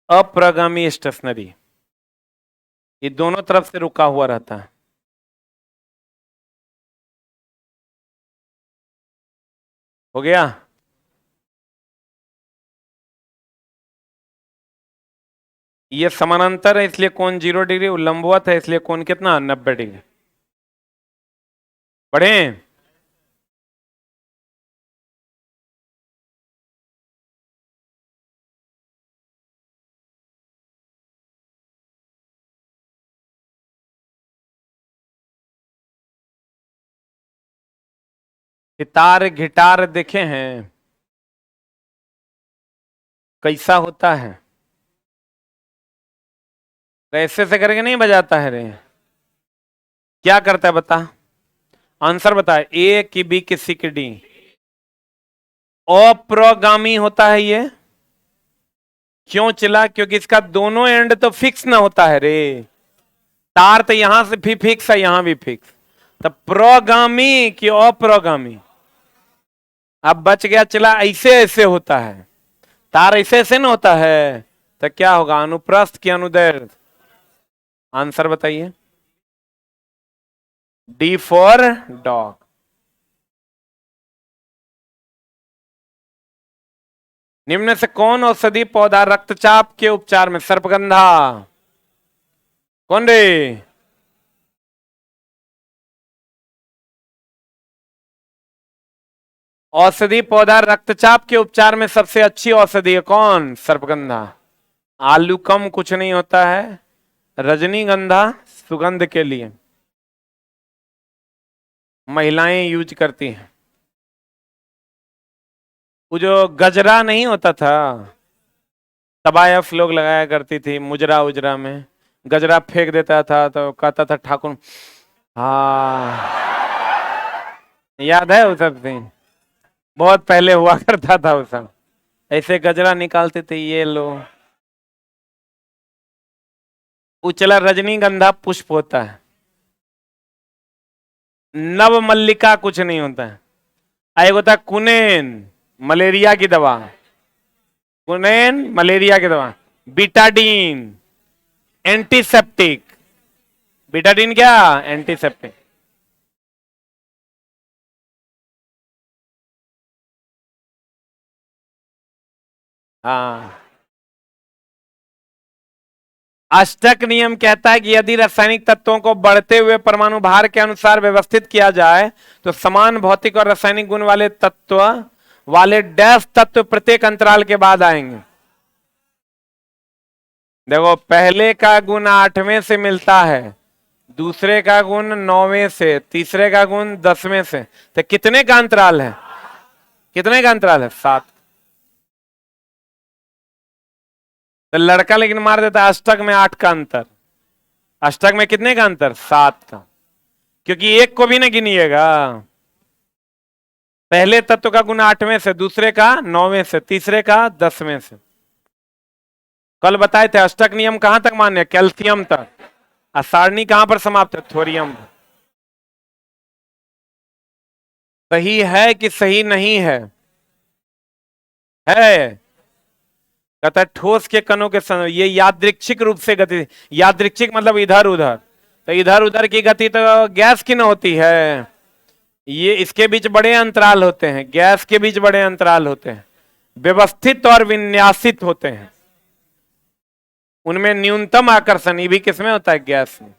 अप्रगामी स्टेशनरी, ये दोनों तरफ से रुका हुआ रहता है। हो गया? ये समानांतर है इसलिए कोण 0 डिग्री, लंबवत है इसलिए कोण कितना 90 डिग्री। पढ़े? सितार गिटार देखे हैं कैसा होता है? ऐसे से करके नहीं बजाता है रे। क्या करता है बता, आंसर बता। ए की बी की सी की डी। अप्रोगामी होता है ये। क्यों चिल्ला? क्योंकि इसका दोनों एंड तो फिक्स ना होता है रे। तार तो यहां से भी फिक्स है, यहां भी फिक्स। तो प्रोगामी कि अप्रोगामी? अब बच गया। चिल्ला, ऐसे ऐसे होता है तार, ऐसे ऐसे ना होता है। तो क्या होगा, अनुप्रस्थ की अनुदैर्ध्य? आंसर बताइए। D for dog. निम्न से कौन औषधि पौधा रक्तचाप के उपचार में? सर्पगंधा। कौन रे? औषधि पौधा रक्तचाप के उपचार में सबसे अच्छी औषधि है कौन? सर्पगंधा। आलूकम कुछ नहीं होता है, रजनीगंधा सुगंध के लिए महिलाएं यूज करती हैं। वो जो गजरा नहीं होता था, तबायफ लोग लगाया करती थी मुजरा उजरा में, गजरा फेंक देता था तो कहता था ठाकुर। हाँ, याद है वो सब सीन? बहुत पहले हुआ करता था वो सब। ऐसे गजरा निकालते थे, ये लो। उचला रजनीगंधा पुष्प होता है, नव मल्लिका कुछ नहीं होता है। एक होता है कुनेन, मलेरिया की दवा। कुनेन मलेरिया की दवा। Betadine antiseptic. बीटाडीन क्या? एंटीसेप्टिक। हाँ। अष्टक नियम कहता है कि यदि रासायनिक तत्वों को बढ़ते हुए परमाणु भार के अनुसार व्यवस्थित किया जाए तो समान भौतिक और रासायनिक गुण वाले तत्व वाले डैश तत्व प्रत्येक अंतराल के बाद आएंगे। देखो, पहले का गुण 8वें से मिलता है, दूसरे का गुण 9वें से, तीसरे का गुण 10वें से। तो कितने का अंतराल है? कितने का अंतराल है? 7। तो लड़का लेकिन मार देता है अष्टक में 8 का अंतर। अष्टक में कितने का अंतर? 7 का। क्योंकि एक को भी नहीं गिनिएगा। पहले तत्व का गुण 8वें से, दूसरे का 9वें से, तीसरे का 10वें से। कल बताए थे अष्टक नियम कहां तक मान्य? कैल्शियम तक। और सारणी कहां पर समाप्त है? थोरियम। सही है कि सही नहीं है? है। कहता है ठोस के कणों के समय ये यादृच्छिक रूप से गति, यादृच्छिक मतलब इधर उधर, तो इधर उधर की गति तो गैस की न होती है। ये इसके बीच बड़े अंतराल होते हैं, गैस के बीच बड़े अंतराल होते हैं, व्यवस्थित और विन्यासित होते हैं। उनमें न्यूनतम आकर्षण ये भी किसमें होता है? गैस में।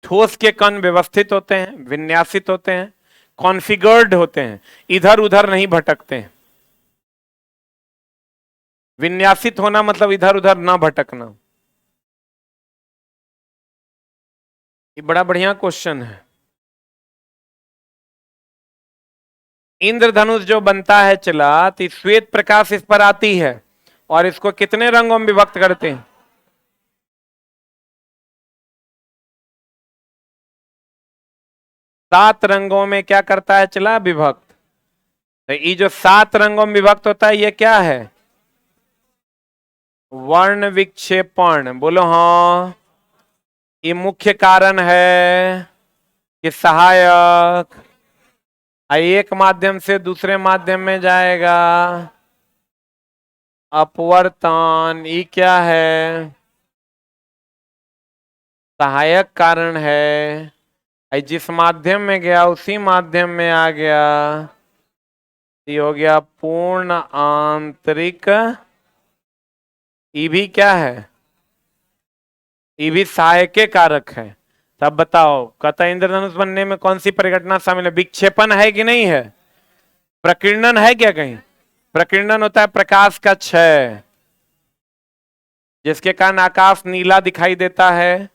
ठोस के कण व्यवस्थित होते हैं, विन्यासित होते हैं, कॉन्फ़िगर्ड होते हैं, इधर उधर नहीं भटकते हैं। विन्यासित होना मतलब इधर उधर ना भटकना। ये बड़ा बढ़िया क्वेश्चन है। इंद्रधनुष जो बनता है चला, तो श्वेत प्रकाश इस पर आती है और इसको कितने रंगों में विभक्त करते हैं? 7 रंगों में क्या करता है चला? विभक्त। तो ये जो 7 रंगों में विभक्त होता है, ये क्या है? वर्ण विक्षेपण। बोलो हाँ। ये मुख्य कारण है कि सहायक एक माध्यम से दूसरे माध्यम में जाएगा। अपवर्तन ये क्या है? सहायक कारण है। जिस माध्यम में गया उसी माध्यम में आ गया, ये हो गया पूर्ण आंतरिक। ये भी क्या है? ये भी सहायक के कारक है। तब बताओ, कहता इंद्रधनुष बनने में कौन सी परिघटना शामिल है? विक्षेपण है कि नहीं है? प्रकीर्णन है क्या कहीं? प्रकीर्णन होता है प्रकाश का क्षय, जिसके कारण आकाश नीला दिखाई देता है,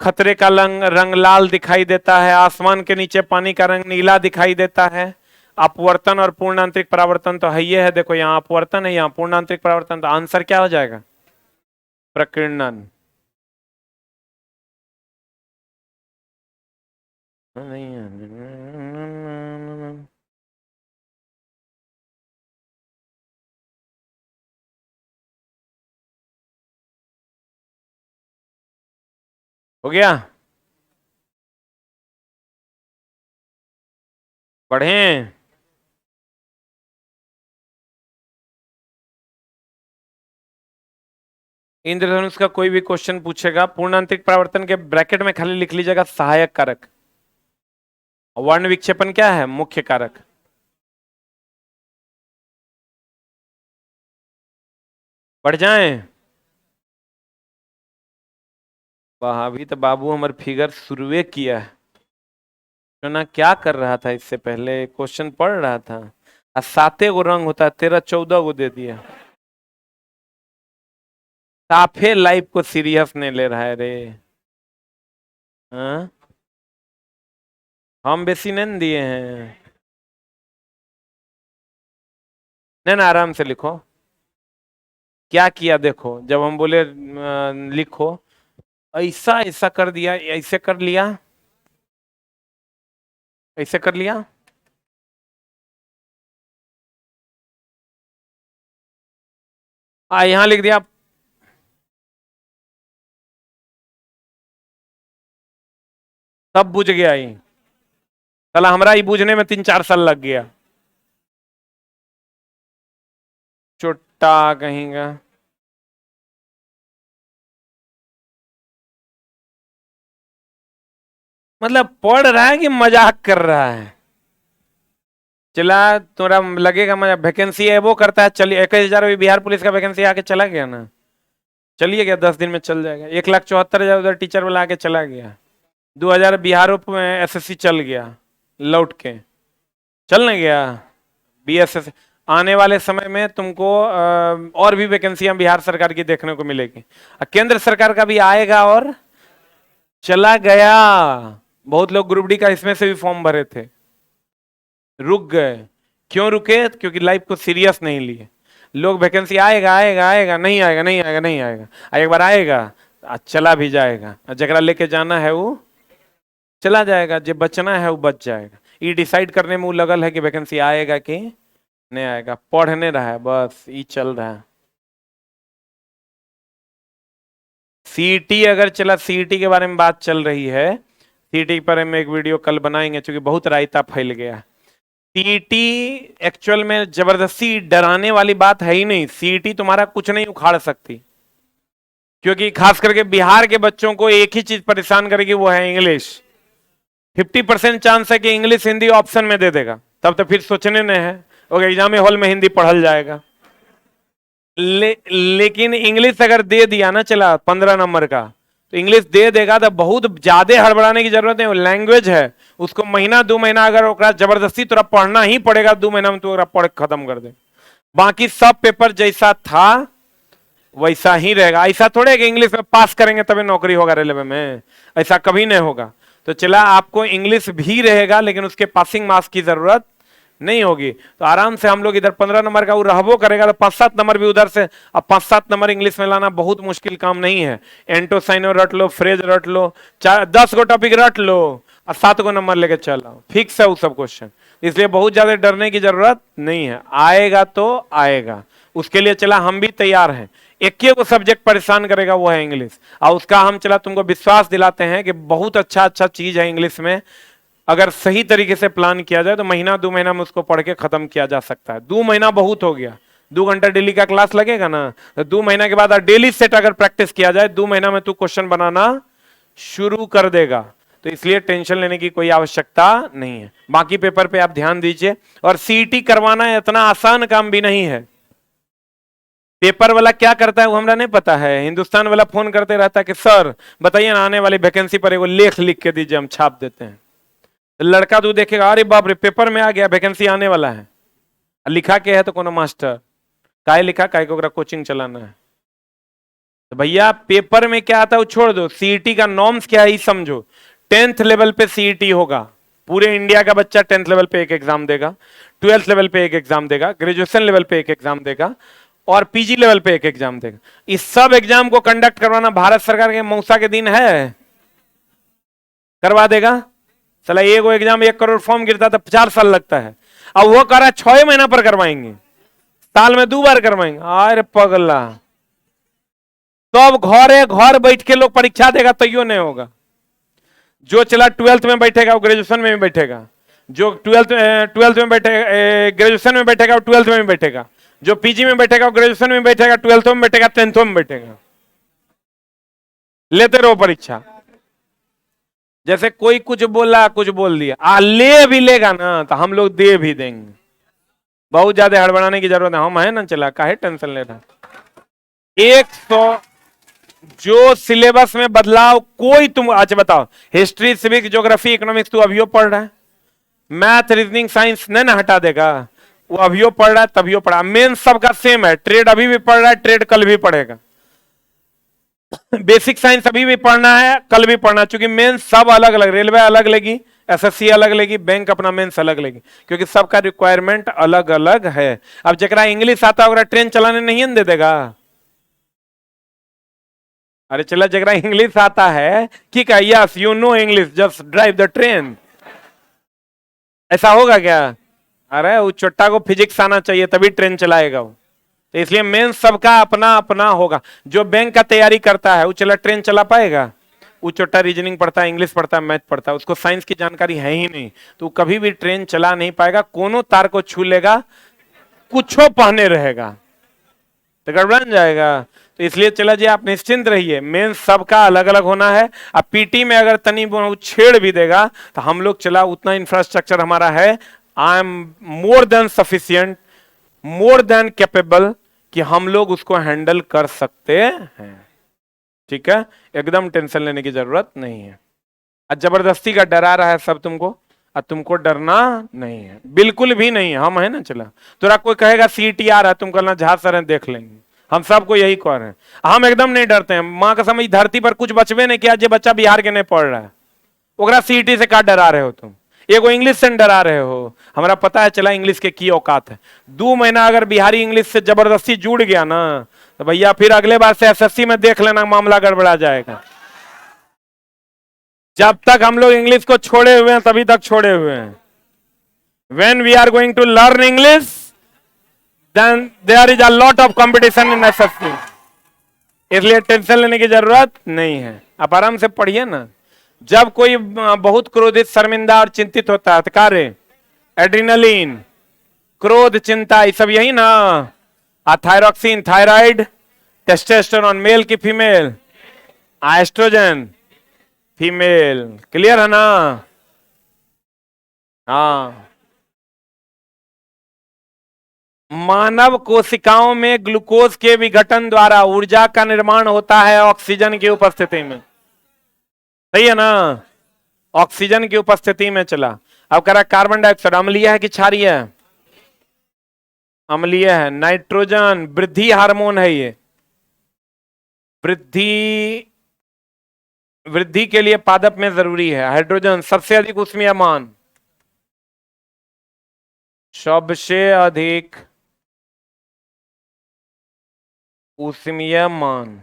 खतरे का रंग लाल दिखाई देता है, आसमान के नीचे पानी का रंग नीला दिखाई देता है। अपवर्तन और पूर्ण आंतरिक परावर्तन तो है, ये है देखो, यहाँ अपवर्तन है, यहाँ पूर्ण आंतरिक परावर्तन, तो आंसर क्या हो जाएगा? प्रकीर्णन। हो गया? पढ़ें? इंद्रधनुष का कोई भी क्वेश्चन पूछेगा, पूर्ण आंतरिक परावर्तन के ब्रैकेट में खाली लिख लीजिएगा सहायक कारक। वर्ण विक्षेपण क्या है? मुख्य कारक। बढ़ जाएं? वाह, अभी तो बाबू हमारे फिगर शुरुए किया है। तो ना क्या कर रहा था इससे पहले? क्वेश्चन पढ़ रहा था। 7 गो रंग होता है, तेरा 14 गो दे दिया। साफे लाइफ को सीरियस नहीं ले रहा है रे। हाँ, हम बेसी नहीं न दिए हैं। नहीं ना, आराम से लिखो। क्या किया देखो, जब हम बोले लिखो, ऐसा ऐसा कर दिया, ऐसे कर लिया, ऐसे कर लिया। यहां लिख दिया। सब बुझ गया ही। चला, हमारा ही बुझने में 3-4 साल लग गया। चुट्टा कहेंगा। मतलब पढ़ रहा है कि मजाक कर रहा है? चला, थोड़ा लगेगा मजा। वैकेंसी है वो करता है, चलिए 21,000 बिहार पुलिस का वैकेंसी आके चला गया ना। चलिए गया, 10 दिन में चल जाएगा। 1,74,000 उधर टीचर वाला आके चला गया। 2,000 बिहार में एसएससी चल गया लौट के। चल नहीं गया बीएसएस। आने वाले समय में तुमको और भी वैकेंसियां बिहार सरकार की देखने को मिलेगी। केंद्र सरकार का भी आएगा। और चला गया। बहुत लोग ग्रुप डी का इसमें से भी फॉर्म भरे थे, रुक गए। क्यों रुके? क्योंकि लाइफ को सीरियस नहीं लिए। लोग वैकेंसी आएगा आएगा आएगा, नहीं आएगा नहीं आएगा नहीं आएगा, एक बार आएगा चला भी जाएगा। जगरा लेके जाना है वो चला जाएगा, जो बचना है वो बच जाएगा। ये डिसाइड करने में वो लगल है कि वैकेंसी आएगा कि नहीं आएगा। पढ़ने रहा है बस, ये चल रहा है। सीईटी अगर चला, सीईटी के बारे में बात चल रही है, सीईटी पर हम एक वीडियो कल बनाएंगे, क्योंकि बहुत रायता फैल गया। सीईटी एक्चुअल में जबरदस्ती डराने वाली बात है ही नहीं। सीईटी तुम्हारा कुछ नहीं उखाड़ सकती, क्योंकि खास करके बिहार के बच्चों को एक ही चीज परेशान करेगी, वो है इंग्लिश। 50% चांस है कि इंग्लिश हिंदी ऑप्शन में दे देगा, तब तो फिर सोचने नहीं है। ओके, एग्जाम हॉल में हिंदी पढ़ल जाएगा। लेकिन इंग्लिश अगर दे दिया ना चला 15 नंबर का, तो इंग्लिश दे देगा तो बहुत ज्यादा हड़बड़ाने की जरूरत नहीं, लैंग्वेज है, उसको महीना 2 महीना अगर जबरदस्ती तोरा पढ़ना ही पड़ेगा, 2 महीना में तो पढ़ खत्म कर दे। बाकी सब पेपर जैसा था वैसा ही रहेगा। ऐसा थोड़े कि इंग्लिश में पास करेंगे तभी नौकरी होगा रेलवे में, ऐसा कभी नहीं होगा। तो चला आपको इंग्लिश भी रहेगा लेकिन उसके पासिंग मार्क्स की जरूरत नहीं होगी। तो आराम से हम लोग इधर 15 नंबर का वो रहबो करेगा तो 5-7 नंबर भी उधर से। अब 5-7 नंबर इंग्लिश में लाना बहुत मुश्किल काम नहीं है। एंटोसाइनो रट लो, फ्रेज रट लो, 10 गो टॉपिक रट लो और 7 गो नंबर लेके चलो, फिक्स है वो सब क्वेश्चन। इसलिए बहुत ज्यादा डरने की जरूरत नहीं है, आएगा तो आएगा। उसके लिए चला हम भी तैयार हैं। एक ही को सब्जेक्ट परेशान करेगा वो है इंग्लिश, और उसका हम चला तुमको विश्वास दिलाते हैं कि बहुत अच्छा अच्छा चीज है इंग्लिश में। अगर सही तरीके से प्लान किया जाए तो महीना 2 महीना में उसको पढ़ के खत्म किया जा सकता है। 2 महीना बहुत हो गया, 2 घंटा डेली का क्लास लगेगा ना, तो 2 महीना के बाद डेली सेट अगर प्रैक्टिस किया जाए 2 महीना में तू क्वेश्चन बनाना शुरू कर देगा। तो इसलिए टेंशन लेने की कोई आवश्यकता नहीं है। बाकी पेपर पे आप ध्यान दीजिए। और सीईटी करवाना इतना आसान काम भी नहीं है। पेपर वाला क्या करता है वो हमरा नहीं पता है। हिंदुस्तान वाला फोन करते रहता है कि सर बताइए ना आने वाली वैकेंसी पर एगो लेख लिख के दीजिए, हम छाप देते हैं। लड़का तू देखेगा अरे बाप रे पेपर में आ गया वैकेंसी आने वाला है, लिखा के है तो कोनो मास्टर काहे लिखा, काहे को कोचिंग चलाना है। तो भैया पेपर में क्या आता है वो छोड़ दो, सीईटी का नॉर्म्स क्या है समझो। 10th लेवल पे सीईटी होगा, पूरे इंडिया का बच्चा 10th लेवल पे एक एग्जाम देगा, 12th लेवल पे एक एग्जाम देगा, ग्रेजुएशन लेवल पे एक एग्जाम देगा और पीजी लेवल पे एक एग्जाम देगा। इस सब एग्जाम को कंडक्ट करवाना भारत सरकार के मौसा के दिन है, करवा देगा। चला एगो एग्जाम 1 करोड़ फॉर्म गिरता तो 4 साल लगता है, अब वो कह रहा 6 महीना पर करवाएंगे, साल में 2 बार करवाएंगे। अरे पगला, तो अब घर बैठ के लोग परीक्षा देगा तो यो नहीं होगा। जो चला 12th में बैठेगा वो ग्रेजुएशन में भी बैठेगा, जो 12th में बैठेगा ग्रेजुएशन में बैठेगा वो 12th में भी बैठेगा, जो पीजी में बैठेगा वो ग्रेजुएशन में बैठेगा, 12th में बैठेगा, 10th में बैठेगा। लेते रहो परीक्षा। जैसे कोई कुछ बोला कुछ बोल दिया, ले भी लेगा ना तो हम लोग दे भी देंगे। बहुत ज्यादा हड़बड़ाने की जरूरत है, हम है ना, चला काहे टेंशन ले रहा। 100 जो सिलेबस में बदलाव कोई तुम आज बताओ, हिस्ट्री सिविक्स ज्योग्राफी इकोनॉमिक्स तू अभियो पढ़ रहा है, मैथ रीजनिंग साइंस नहीं ना हटा देगा, वो अभियो पढ़ रहा है तभियो पढ़ा। मेन सबका सेम है, ट्रेड अभी भी पढ़ रहा है, ट्रेड कल भी पढ़ेगा, बेसिक साइंस अभी भी पढ़ना है, कल भी पढ़ना, क्योंकि मेन सब अलग अलग, रेलवे अलग लेगी, एसएससी अलग लेगी, बैंक अपना मेंस अलग लेगी, क्योंकि सबका रिक्वायरमेंट अलग अलग है। अब जरा इंग्लिश आता होगा ट्रेन चलाने नहीं दे देगा। अरे चला जरा इंग्लिश आता है कि क्या, yes you know English just drive the train, ऐसा होगा क्या? अरे वो चोट्टा को फिजिक्स आना चाहिए तभी ट्रेन चलाएगा वो। तो इसलिए मेन सबका अपना अपना होगा। जो बैंक का तैयारी करता है वो चला ट्रेन चला पाएगा? वो छोटा रीजनिंग पढ़ता है, इंग्लिश पढ़ता है, मैथ पढ़ता है, उसको साइंस की जानकारी है ही नहीं, तो कभी भी ट्रेन चला नहीं पाएगा। कोनो तार को छू लेगा, कुछो पहने रहेगा तो गड़बड़ जाएगा। तो इसलिए चला जी आप निश्चिंत रहिए, मेन सबका अलग अलग होना है। अब पीटी में अगर तनी छेड़ भी देगा तो हम लोग चला उतना इंफ्रास्ट्रक्चर हमारा है, I am more than sufficient, more than capable, कि हम लोग उसको हैंडल कर सकते हैं। ठीक है, एकदम टेंशन लेने की जरूरत नहीं है। आज जबरदस्ती का डरा रहा है सब तुमको, और तुमको डरना नहीं है, बिल्कुल भी नहीं है। हम है ना, चला तोरा कोई कहेगा सीटी आ रहा है, तुम कहना झा सर देख लेंगे, हम सबको यही कह रहे हैं। हम एकदम नहीं डरते हैं। माँ का समझ धरती पर कुछ बचवे नहीं किया, जो बच्चा बिहार के नहीं पढ़ रहा है ओकरा सीटी से का डरा रहे हो तुम, एगो इंग्लिश से डरा रहे हो। हमारा पता है चला इंग्लिश के की औकात है। 2 महीना अगर बिहारी इंग्लिश से जबरदस्ती जुड़ गया ना तो भैया फिर अगले बार से एसएससी में देख लेना मामला गड़बड़ा जाएगा। जब तक हम लोग इंग्लिश को छोड़े हुए हैं तभी तक छोड़े हुए हैं। When we are going to learn English, then there is a lot of competition in SSC. इसलिए टेंशन लेने की जरूरत नहीं है, आप आराम से पढ़िए ना। जब कोई बहुत क्रोधित, शर्मिंदा और चिंतित होता है तो कार्य एड्रिनलिन, क्रोध, चिंता, ये सब यही ना। थायरॉक्सिन, थायराइड, टेस्टोस्टेरोन मेल की फीमेल, एस्ट्रोजन फीमेल, क्लियर है ना? हाँ, मानव कोशिकाओं में ग्लूकोज के विघटन द्वारा ऊर्जा का निर्माण होता है ऑक्सीजन की उपस्थिति में। सही है ना, ऑक्सीजन की उपस्थिति में चला। अब कह रहा कार्बन डाइऑक्साइड अम्लीय है कि क्षारीय है? अम्लीय है। नाइट्रोजन वृद्धि हार्मोन है, ये वृद्धि, वृद्धि के लिए पादप में जरूरी है। हाइड्रोजन सबसे अधिक ऊष्मीयमान, सबसे अधिक ऊष्मीयमान।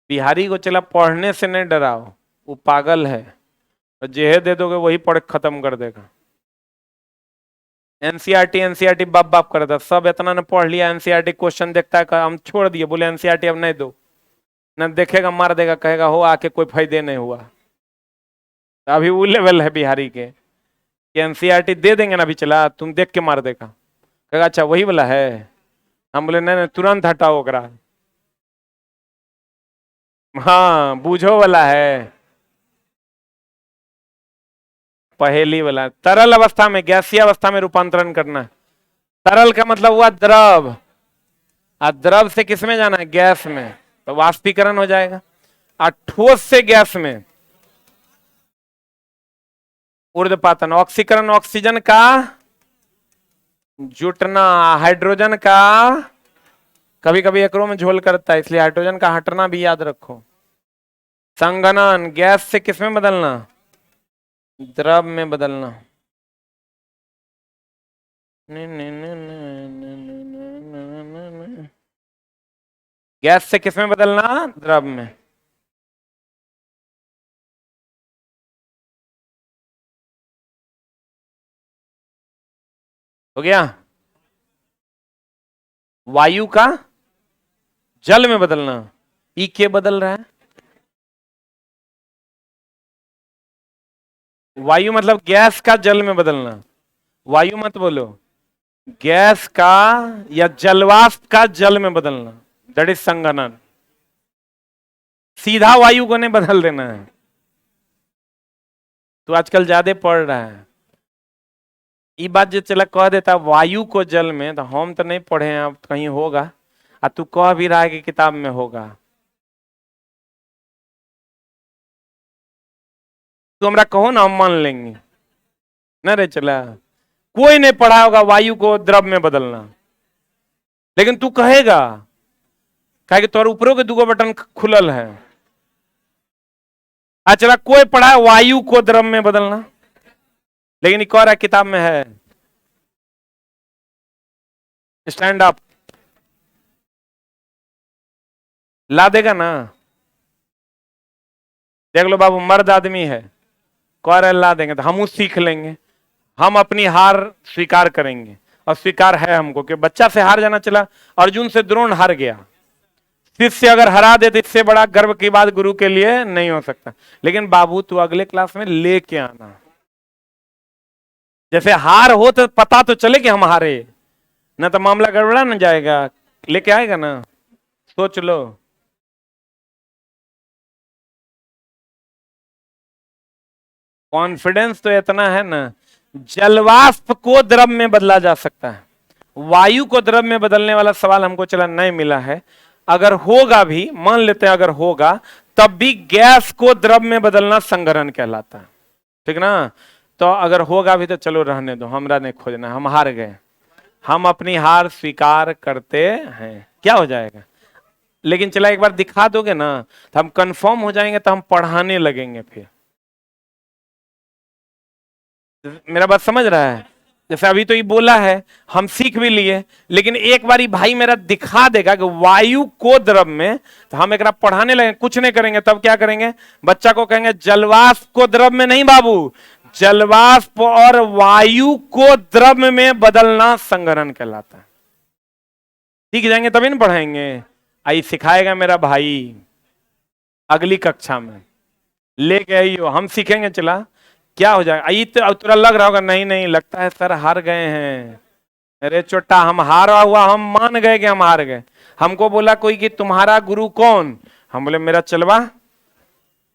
बिहारी को चला पढ़ने से नहीं डराओ, वो पागल है, तो जेहे दे दोगे वही पढ़ खत्म कर देगा। एनसीईआरटी एनसीईआरटी बाप बाप करता, सब इतना ने पढ़ लिया, एनसीईआरटी क्वेश्चन देखता है, हम छोड़ दिए, बोले एनसीईआरटी अब नहीं दो, न देखेगा मार देगा, कहेगा हो आके कोई फायदे नहीं हुआ। तो अभी वो लेवल है बिहारी के कि एनसीईआरटी दे देंगे ना, अभी चला तुम देख के मार देगा, कहेगा अच्छा वही वाला है। हम बोले नहीं नहीं तुरंत हटाओ ओकरा, हाँ बूझो वाला है, पहेली वाला। तरल अवस्था में गैसीय अवस्था में रूपांतरण करना। तरल का मतलब हुआ द्रव, और द्रव से किस में जाना है? गैस में, तो वाष्पीकरण हो जाएगा। और ठोस से गैस में ऊर्ध्वपातन। ऑक्सीकरण ऑक्सीजन का जुटना, हाइड्रोजन का कभी कभी एकरो में झोल करता है, इसलिए हाइड्रोजन का हटना भी याद रखो। संघनन गैस से किस में बदलना? द्रव में बदलना। गैस से किस में बदलना? द्रव में। हो गया। वायु का जल में बदलना, ई के बदल रहा है? वायु मतलब गैस का जल में बदलना, वायु मत बोलो, गैस का या जलवाष्प का जल में बदलना, दैट इज संघनन। सीधा वायु को नहीं बदल देना है, तो आजकल ज्यादा पढ़ रहा है। ये बात जो चला कह देता वायु को जल में, तो हम तो नहीं पढ़े हैं, अब कहीं होगा, और तू कह भी रहा है कि किताब में होगा, तो हमरा कहो ना, हम मान लेंगे। न रे चला, कोई नहीं पढ़ा होगा वायु को द्रव में बदलना, लेकिन तू कहेगा, कहे कि तोर ऊपरों के दूगो बटन खुलल है। चला कोई पढ़ा है वायु को द्रव में बदलना, लेकिन एक और किताब में है। स्टैंड अप, ला देगा ना? देख लो बाबू, मर्द आदमी है, कह रहे ला देंगे, तो हम सीख लेंगे, हम अपनी हार स्वीकार करेंगे, और स्वीकार है हमको कि बच्चा से हार जाना चला। अर्जुन से द्रोण हार गया, शिष्य अगर हरा दे तो इससे बड़ा गर्व की बात गुरु के लिए नहीं हो सकता। लेकिन बाबू तू अगले क्लास में लेके आना, जैसे हार हो तो पता तो चले कि हम हारे, ना तो मामला गड़बड़ा ना जाएगा। लेके आएगा ना? सोच लो। कॉन्फिडेंस तो इतना है ना, जलवाष्प को द्रव में बदला जा सकता है, वायु को द्रव में बदलने वाला सवाल हमको चला नहीं मिला है। अगर होगा भी, मान लेते हैं अगर होगा, तब भी गैस को द्रव में बदलना संघनन कहलाता है, ठीक ना? तो अगर होगा भी तो चलो रहने दो, हमरा नहीं खोजना, हम हार गए, हम अपनी हार स्वीकार करते हैं, क्या हो जाएगा। लेकिन चला एक बार दिखा दोगे ना, तो हम कंफर्म हो जाएंगे, तो हम पढ़ाने लगेंगे फिर। मेरा बात समझ रहा है? जैसे अभी तो ये बोला है, हम सीख भी लिए, लेकिन एक बार भाई मेरा दिखा देगा कि वायु को द्रव में, तो हम एक पढ़ाने लगे, कुछ नहीं करेंगे, तब क्या करेंगे? बच्चा को कहेंगे जलवाष्प को द्रव में नहीं बाबू, जलवाष्प और वायु को द्रव में बदलना संघनन कहलाता है। सीख जाएंगे तभी ना पढ़ाएंगे। आई सिखाएगा मेरा भाई अगली कक्षा में, लेके आइयो, हम सीखेंगे। चला क्या हो जाएगा? आई तो तुरा लग रहा होगा, नहीं नहीं लगता है सर हार गए हैं। अरे चोटा, हम हारा हुआ, हम मान गए कि हम हार गए। हमको बोला कोई कि तुम्हारा गुरु कौन? हम बोले मेरा चलवा,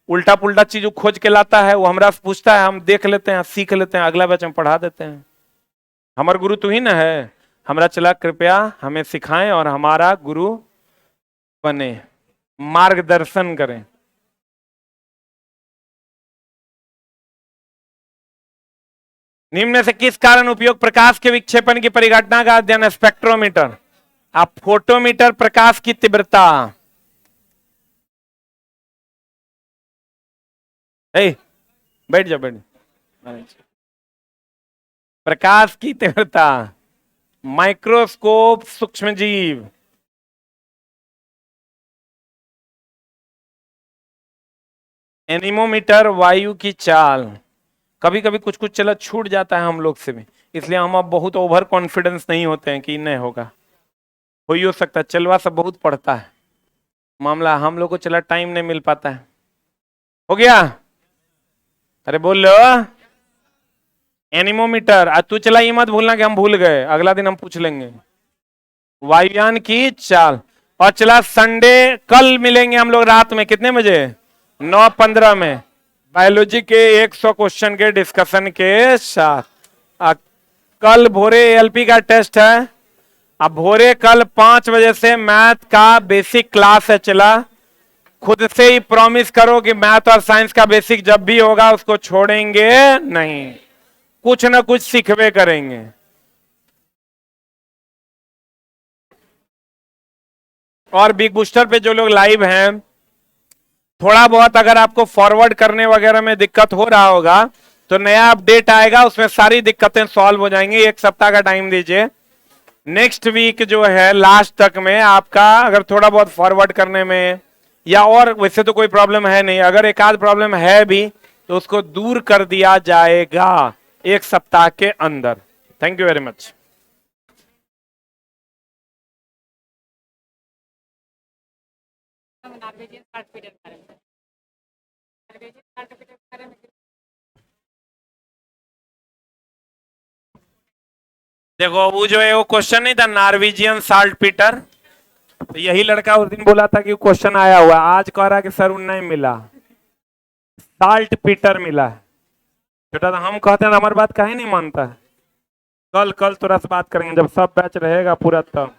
उल्टा पुल्टा चीज खोज के लाता है, वो हमरा से पूछता है, हम देख लेते हैं, सीख लेते हैं, अगला बैच में पढ़ा देते हैं। हमारा गुरु तू ही ना है। हमरा चला कृपया हमें सिखाएं और हमारा गुरु बने, मार्गदर्शन करें। निम्न से किस कारण उपयोग प्रकाश के विक्षेपण की परिघटना का अध्ययन? स्पेक्ट्रोमीटर। अब फोटोमीटर प्रकाश की तीव्रता। बैठ जाओ, बैठ जाओ। प्रकाश की तीव्रता। माइक्रोस्कोप सूक्ष्मजीव। एनीमोमीटर वायु की चाल। कभी कभी कुछ कुछ चला छूट जाता है हम लोग से भी, इसलिए हम अब बहुत ओवर कॉन्फिडेंस नहीं होते हैं कि नहीं होगा। हो ही हो सकता है, चलवा सब बहुत पड़ता है मामला, हम लोग को चला टाइम नहीं मिल पाता है। हो गया? अरे बोल लो। एनीमोमीटर। तू चला ये मत भूलना कि हम भूल गए, अगला दिन हम पूछ लेंगे। वायुयान की चाल। और चला संडे, कल मिलेंगे हम लोग रात में कितने बजे? 9:15 में बायोलॉजी के 100 क्वेश्चन के डिस्कशन के साथ। कल भोरे एलपी का टेस्ट है। अब भोरे कल 5 बजे से मैथ का बेसिक क्लास है। चला खुद से ही प्रॉमिस करो कि मैथ और साइंस का बेसिक जब भी होगा उसको छोड़ेंगे नहीं, कुछ ना कुछ सीखवे करेंगे। और बिग बूस्टर पे जो लोग लाइव हैं, थोड़ा बहुत अगर आपको फॉरवर्ड करने वगैरह में दिक्कत हो रहा होगा तो नया अपडेट आएगा, उसमें सारी दिक्कतें सॉल्व हो जाएंगी। 1 सप्ताह का टाइम दीजिए। नेक्स्ट वीक जो है लास्ट तक में आपका अगर थोड़ा बहुत फॉरवर्ड करने में या और वैसे तो कोई प्रॉब्लम है नहीं, अगर एक आध प्रॉब्लम है भी तो उसको दूर कर दिया जाएगा 1 सप्ताह के अंदर। Thank you very much. देखो वो जो है वो क्वेश्चन नहीं था नॉर्वेजियन साल्ट पीटर, तो यही लड़का उस दिन बोला था कि क्वेश्चन आया हुआ, आज कह रहा कि सर नहीं मिला, साल्ट पीटर मिला है। बेटा तो हम कहते हैं हमारी बात काहे नहीं मानता है। कल कल थोड़ा सा बात करेंगे जब सब बैच रहेगा पूरा तब।